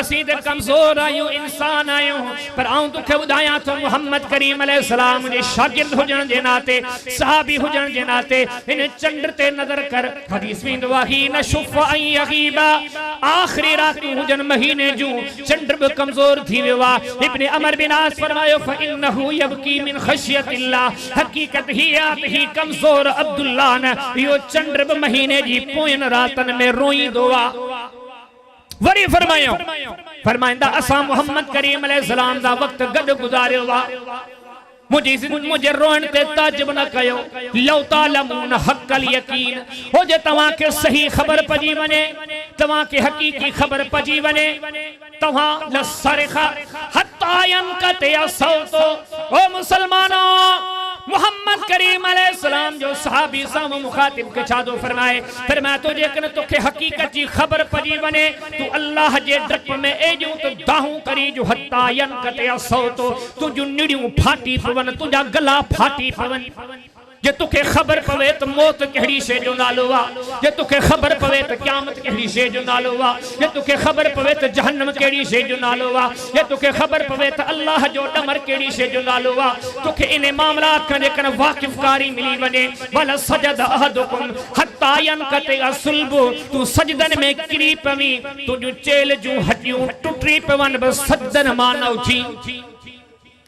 असीं त कमज़ोर आहियूं इंसान आहियूं पर आऊं तुखे ॿुधायां थो मोहम्मद करीम अलैहिस्सलाम जे शागिर्द हुजण जे नाते सहाबी हुजण जे नाते इन चंड ते नज़र कर हदीस में ईंदो आहे न शुफ़ ऐं यगीबा आख़िरी रातूं हुजन महीने जूं चंड बि कमज़ोर थी वियो आहे इब्न अमर बिन आस फरमायो फइन्नहु यबकी मिन खशियतिल्लाह हकीकत ही आहे ही कमज़ोर अब्दुल्ला न इहो चंड बि महीने जी पोयनि रातनि में रोईंदो आहे वरी फरमाइंदा असां मोहम्मद करीम अलैहिस्सलाम दा वक्त गॾु गुज़ारियो वा मुझे रोण ते ताजुब न कयो लौ तालमून हक़ल यकीन हो जे तवां के सही खबर पजी वने तवां के हकीकी खबर पजी वने तवां लसरखा हत्ता यनकत यसौतो ओ मुसलमानो मोहम्मद करीम अलैहिस्सलाम जो सहाबी साम मुखातिब के छादो फरमाए तो जेकन तोखे हकीकत जी खबर पजी वने तू अल्लाह जे डप में एजू तो दाहू करी जो हत्ता यनकत यसौतो तुजू निड़ियों फाटी पवन तुजा गला फाटी पवन जे तुखे खबर पवे तो मौत कहिड़ी शे जो नालो वा जे तुखे खबर पवे तो क़यामत कहिड़ी शे जो नालो वा जे तुखे खबर पवे तो जहन्नम कहिड़ी शे जो नालो वा जे तुखे खबर पवे तो अल्लाह जो डमर कहिड़ी शे जो नालो वा तुखे इन मामलात खां जेकन वाकिफकारी मिली वने भला सजद अहदुकुम हत्ता यनकत असुल्बु तू सजदन में किरी पवी तुजू चेल जूं हड्डियूं टुटी पवन बस सजदन मां न उठी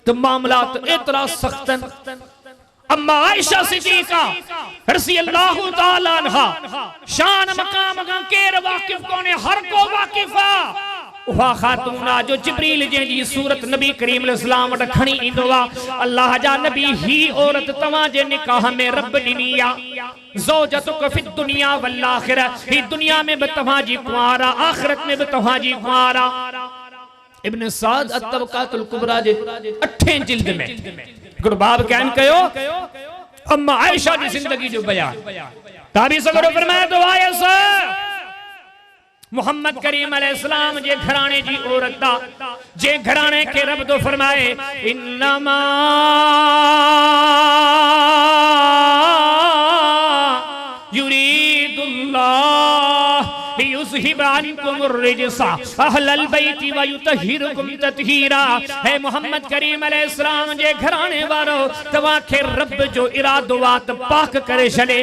तो मामलात एतरा सख्तन अम्मा आयशा सिद्दीका रज़ियल्लाहु ताला अन्हा शान मकाम का केर वाकिफ कोने हर को वाकिफा उहा खातून जो जिब्रील जी सूरत नबी करीम अलैहिस्सलाम वट खणी इंदो वा अल्लाह जा नबी ही औरत तवा जे निकाह में रब दिनिया ज़ौजतुक फिद दुनिया वल आखिरह ही दुनिया में भी तवा जी कुंवारा आखिरत में भी तवा जी कुंवारा इब्न साद अत-तबक़ातुल कुबरा जे 8 जिल्द में बाब कैन कयो अम्मा आयशा की जिंदगी जो बयान ताबी सगरो फरमाया तो आयशा मोहम्मद करीम अलैहिस्सलाम जे घराने जी औरत दा जे घराने के रब तो फरमाए इन्नमा युरीदुल्लाह युज़हिब अन्कुम रिजसा अहलल बैति व युतहिरुकुम ततहीरा। हे मोहम्मद करीम अलैहिस्सलाम जे घराने वारो तवा खे रब जो इरादो वात पाक करे छड़े।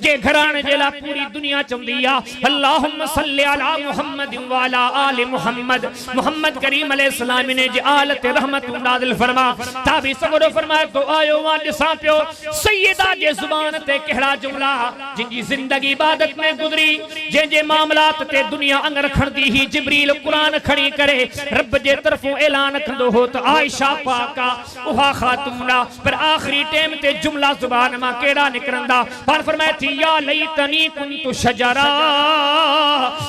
जे घराने जे ला पूरी दुनिया चंदी आ अल्लाहुम्मा सल्ली अला मुहम्मद व अला आलि मुहम्मद। मोहम्मद करीम अलैहिस्सलाम ने जे आलत रहमत नाज़िल फरमा ताबी सगरो फरमाए तो आयो वा दिसा पियो सैयदा जे जुबान ते कहड़ा जुमला जिनकी जिंदगी इबादत में गुजरी जे जे मामलात ते दुनिया अंग रखण दी ही जिब्रील कुरान खड़ी करे रब जे तरफों ऐलान कंदो हो तो आयशा पाका उहा खातूना पर आखिरी टाइम ते जुमला जुबान मा केड़ा निकरंदा पर फरमाए थी या लईतनी कुंतु शजरा।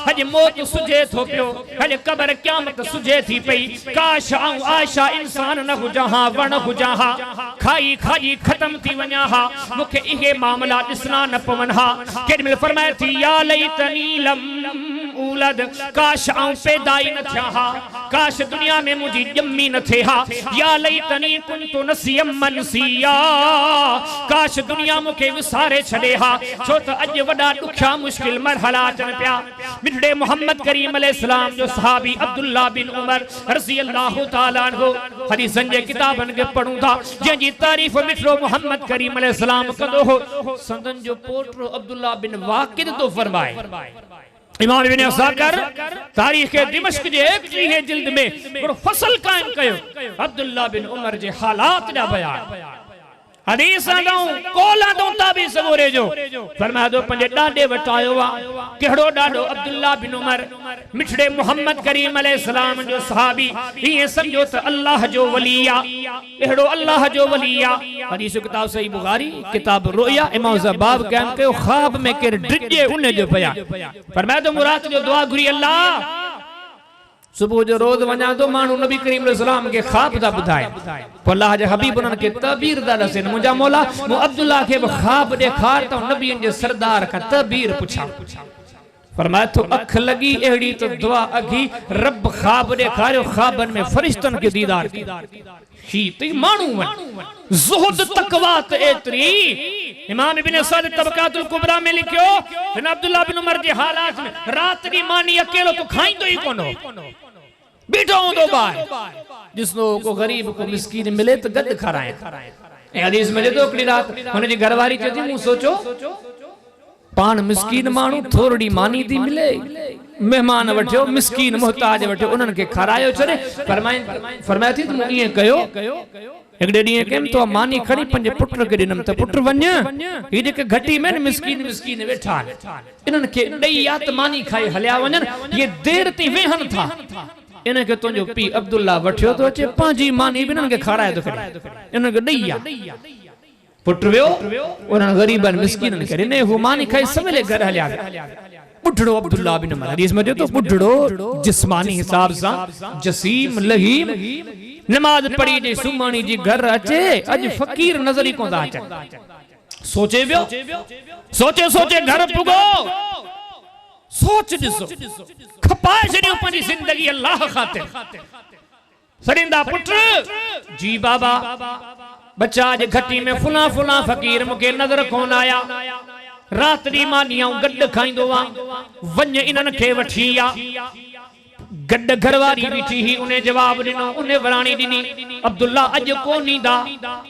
हज मौत सुजे थो पियो हज कबर क़यामत सुजे थी पई काश आऊं आयशा इंसान न हुजां वण हुजां खाई खाई खत्म थी वञा हा मुखे इहे मामला ॾिसना न पवन हा। केॾीमहिल फरमाए थी या लईतनी लम उलद काश आऊं पैदा ई न थिया हा काश दुनिया में मुझी ॼमी न थे हा। या लईतनी कुंतु नसियम मनसिया काश दुनिया मुखे विसारे छॾे हा छो त अॼु वॾा ॾुखिया मुश्किल मरहला अचनि पिया। मिठड़े मोहम्मद करीम अलैहिस्सलाम जो सहाबी अब्दुल्ला बिन उमर रज़ी अल्लाहु ताला अन्हु हदीसनि जे किताबनि खे पढ़ूं था जंहिंजी तारीफ़ मिठड़ो मोहम्मद करीम अलैहिस्सलाम कंदो हो संदन जो पोटो अब्दुल्ला बिन वाकिद तो फरमाए। इमाम इब्न असाकिर तारीख़ दिमश्क जे 31 जिल्द में हिकिड़ो फ़सल क़ाइम कयो अब्दुल्ला बिन उमर जे हालात जा बयान हदीस आऊं कोला दो ताबी सगोरे जो फरमाया दो पंजे डाडे वटायो वा केड़ो डाडो अब्दुल्ला बिन उमर मिठड़े मोहम्मद करीम अलैहिस्सलाम जो सहाबी ये समझो त अल्लाह जो वलिया एड़ो अल्लाह जो वलिया। हदीस किताब सही बुखारी किताब रोया इमाम ज़बाब कहन के ख्वाब में के डिजे उन जो बयान फरमाया दो मुराद जो दुआ घुरी अल्लाह सुबह जो रोज वञा तो मानू नबी करीम अलैहिस्सलाम के ख्वाब दा बुधाए अल्लाह जे हबीब उनन के तबीर दा दसन मुजा मौला मु अब्दुल्ला के ख्वाब देखार तो नबीन जे सरदार का तबीर पूछा फरमाया तो अख लगी एड़ी तो दुआ अगी रब ख्वाब देखारो ख्वाबन में फरिश्तन के दीदार ही ते मानू ज़ुहद तकवा त एतरी। इमाम इब्न सअद तबकातुल कुबरा में लिखियो जन अब्दुल्ला बिन उमर जे हालात में रात दी मानी अकेलो तो खाइंदो ही कोनो बीठो होंदो बाहर जिसनो को गरीब को मिस्कीन मिले तो गद खाराए। ए हदीस में तो अकड़ी रात हुन जी घरवारी चई मु सोचो पान मिस्कीन मानू थोड़ी मानी दी मिले मेहमान वठो मिस्कीन मोहताज वठो उनन के खारायो छरे फरमाया थी तुम ये कयो एकड़े डी केम तो मानी खड़ी पंजे पुत्र के दिनम त पुत्र वन्य ये जे घटी में मिस्कीन मिस्कीन वेठा इनन के दई या त मानी खाई हल्या वनन ये देर ती वेहन था इने के तुजो पी अब्दुल्ला वठियो तो अचे पांजी मानी बिनन के खाराए तो इनन के दईया पुत्र वियो उन गरीबन मिस्कीनन करे ने वो मानी खाई सवेले घर हल्या बुढ़ड़ो अब्दुल्ला बिन उमर हदीस में तो बुढ़ड़ो जिस्मानी हिसाब सा जसीम लहीम नमाज पढ़ी जे सुमानी जी घर अचे अज फकीर नजर ही कोंदा अचे सोचे वियो सोचे सोचे घर पुगो सोच दिसो खपाए छड़ियो पंजी जिंदगी अल्लाह खातिर सरिंदा पुत्र जी बाबा बच्चा जे घटी में फुला फुला फकीर मुके नजर कोन आया रात दी मानियां गड्ड खाइंदो वा वन्य इनन के वठिया गड्ड घरवारी बीठी ही उन्हें जवाब दिनो उन्हें वरानी दिनी अब्दुल्ला अज को नींदा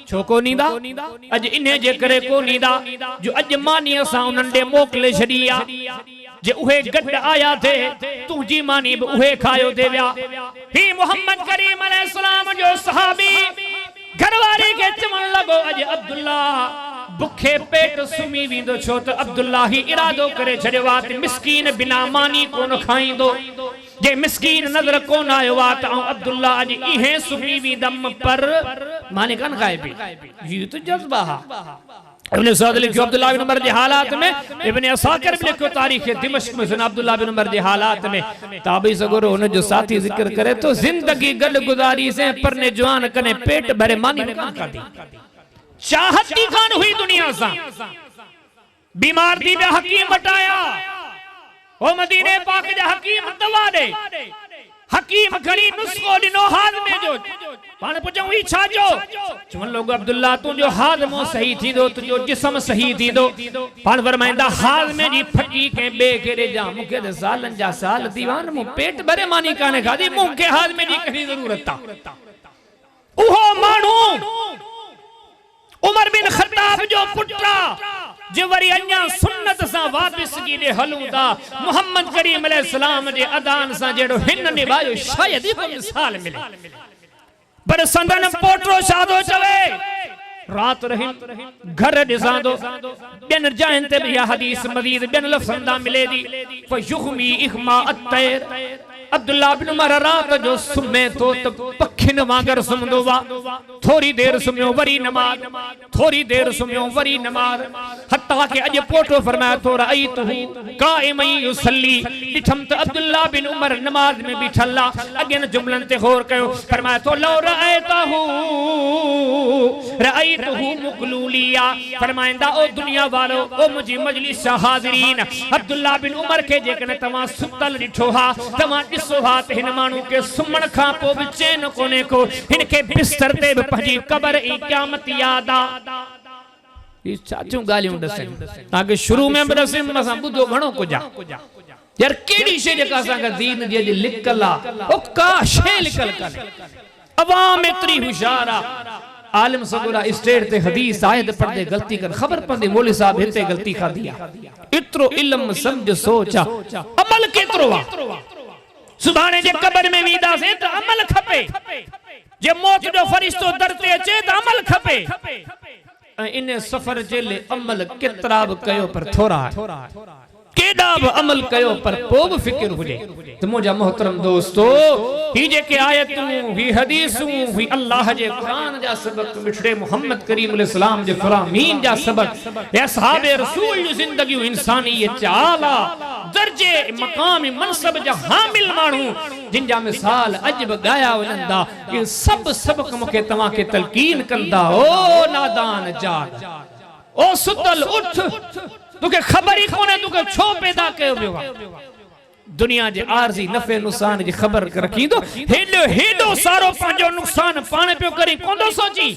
छो को नींदा अज इन्हें जे करे को नींदा जो अज मानी असा उन्हन दे मोकले छड़िया जे उहे गड्ड आया थे तुझी मानी भी उहे खायो देव्या ही मोहम्मद करीम अलैहिस्सलाम जो सहाबी घरवारी के चमन लगो अज अब्दुल्ला भुखे पेट सुमी विंदो छो तो अब्दुल्ला ही इरादो करे छड़वा मिस्कीन बिना मानी कोन खाइंदो जे मिस्कीन नजर कोन आयो वा त अब्दुल्ला अज इहे सुमी विदम पर मानी कन खाए भी ये तो जज्बा हा। इब्न सअद लिखियो अब्दुल्ला बिन उमर जे हालात में इब्न असाकिर भी लिखियो तारीख दिमश्क में अब्दुल्ला बिन उमर जे हालात में ताबी सगोरो उन जो साथी जिक्र करे तो जिंदगी गड गुजारी से पर ने जवान कने पेट भरे मानी ने कान काटी चाहत की खान हुई दुनिया सा बीमार थी बे हकीम बटाया ओ मदीने पाक जा हकीम दवा दे हकीम घड़ी नुस्खो दिनो हाथ में जो पाण पुछऊं ही छा जो चवन लोग अब्दुल्ला तुंहिंजो हाज़मो सही थींदो तुंहिंजो जिस्म सही थींदो पाण फरमाईंदा हाज़मे जी फटी के बे के ॾेजा मूंखे त सालनि जा साल दीवान मूं पेट भरे मानी काने खाधी मूंखे हाज़मे जी कहिड़ी ज़रूरत आहे उहो माण्हू उमर बिन ख़त्ताब जो पुटा जे वरी अन्या सुन्नत सा वापस की दे हलूं ता मोहम्मद करीम अलैहि सलाम जे अदान सा जेड़ो हिन निभायो शायद ही मिसाल मिले पर संदन पोटो शादो चवे रात रही घर दिसांदो बेन जान ते भी हदीस मजीद बेन लफ्ज़ंदा मिले दी फयुखमी इखमा अत्तैर अब्दुल्ला बिन उमर रात जो सुमे तो पखिन वांगर सुमदो वा थोड़ी देर सुम्यो वरी नमाज थोड़ी देर सुम्यो वरी नमाज हत्ता के अज पोटो फरमाया तो रअयतु काइमन युसल्ली दिठम त अब्दुल्ला बिन उमर नमाज में बिठल्ला अगेन जुमलन ते गौर कयो फरमाया तो लो रअयतु मुगलूलिया फरमाइंदा ओ दुनिया वालो ओ मुजी मजलिस हाजिरीन अब्दुल्ला बिन उमर के जेकन तमा सुतल दिठो हा तमा सुहात हिन मानू के सुमण खा पो भी चैन कोने को इनके बिस्तर ते भी पंहिंजी कबर ई क़यामत याद आ ई चाचू गालियूं दसे ताके शुरू में बदसे मसा बुधो घणो कुजा यार केडी शे जेका असा का दीन जे लिकला ओ का शे लिकल कर अवाम इतनी होशियार आ आलिम सगुरा स्टेट ते हदीस आयत पढ़दे गलती कर खबर पंदे मौलवी साहब हिते गलती खा दिया इतरो इल्म समझ सोचा अमल केतरो वा सुभाणे जे कबर में वीदा से त अमल खपे जे मौत जो फरिश्तो दर ते अचे त अमल खपे इन सफर जे ले अमल केतरा भी कयो पर थोड़ा केडा भी अमल कयो पर पो भी फिक्र हुजे त मुजा मोहतरम दोस्तो ही जे के आयतूं ही हदीसूं ही अल्लाह जे कुरान जा सबक मिठड़े मोहम्मद करीम अलैहि सलाम जे फरामीन जा सबक या साहबे रसूल जी जिंदगी इंसानियत चाला दर्जे मकाम मनसब जा हामिल मानू जिन जा मिसाल अज भी गाया वनंदा ये सब सबक मुके तवा के तलकीन कंदा ओ नादान जाग ओ सुतल उठ तुके खबर ही कोने तुके छो पैदा कयो बियो दुनिया जे आरजी नफे नुकसान जी खबर रखींदो हेडो हेडो सारो पांजो नुकसान पाने पियो करी कोंदो सोची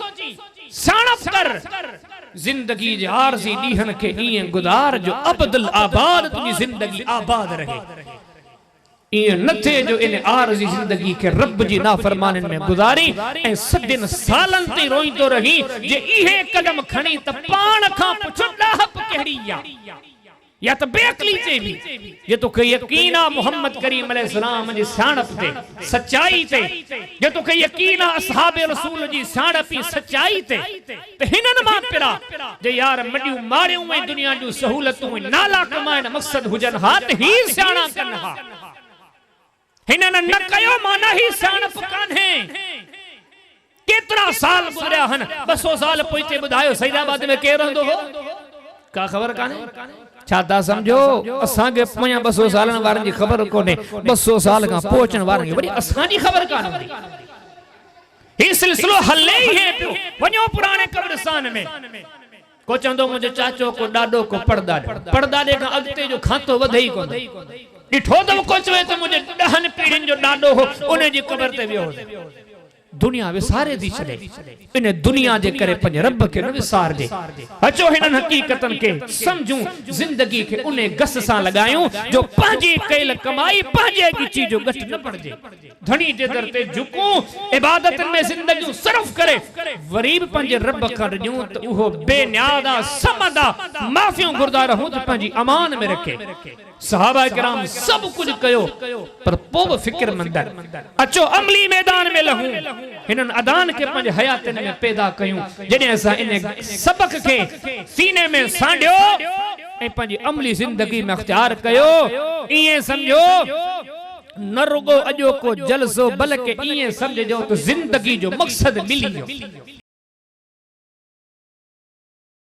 साणप कर जिंदगी जे आरजी दीहन के इए गुजार जो अब्दुल आबाद तुनी जिंदगी आबाद रहे ये नथे जो इन आरजी जिंदगी के रब जी नाफरमानन में गुजारी ए सदिन सालन ते रोई तो रही जे इहे कदम खणी त पान खा पुछो डाहप केड़ी या तो बेअक्ली से भी ये तो कई यकीना मोहम्मद करीम अलैहि सलाम जी साणप ते सच्चाई ते ये तो कई यकीना असहाबे रसूल जी साणपी सच्चाई ते हिनन मा पिरा जे यार मडियूं मारियूं में दुनिया जो सहूलतूं नाला कमाइण मकसद हुजन हाथ ही साणा कन हा हिनन न कयो माना ही साणप कान्हे केतरा साल गुजरिया हन 200 साल पोइते बुधायो सैदाबाद में के रहंदो हो का खबर काने छाता समझो असा के पोया 200 सालन वारन जी खबर कोने 200 साल का पहुंचन वारन वरी असा जी खबर काने ही सिलसिलो हले ही है पियो वणो पुराने कब्रिस्तान में को चंदो मुझे चाचो को डाडो को पड़दादे का अगते जो खातो वधई को डिठो तो को चवे तो मुझे 10 पीढ़िन जो डाडो हो उन्हें जी कबर ते वियो दुनिया विसारे दी चले इन दुनिया जे करे पंज रब के न विसार दे अचो हिनन हकीकतन के समझूं जिंदगी के उन्हें गस सा लगायूं जो पांजी कैल कमाई पांजे की चीजो गट न पड़ जे धनी जे दर ते झुकूं इबादत में जिंदगी सर्फ करे गरीब पंज रब कर यूं तो वो बेनियादा समदा माफियों गुरदार हो तो पंजी अमान में रखे सहाबा किराम सब कुछ कयो पर पोब फिक्र मंदर अचो अमली मैदान में लहूं हिनन अदान के पंज हयातन में पैदा कयूं जने असा इन सबक के सीने में सांडियो ए पंज अमली जिंदगी में अख्तियार कयो इए समझो न रुगो अजो को जलसो बल्कि इए समझो तो जिंदगी जो मकसद मिली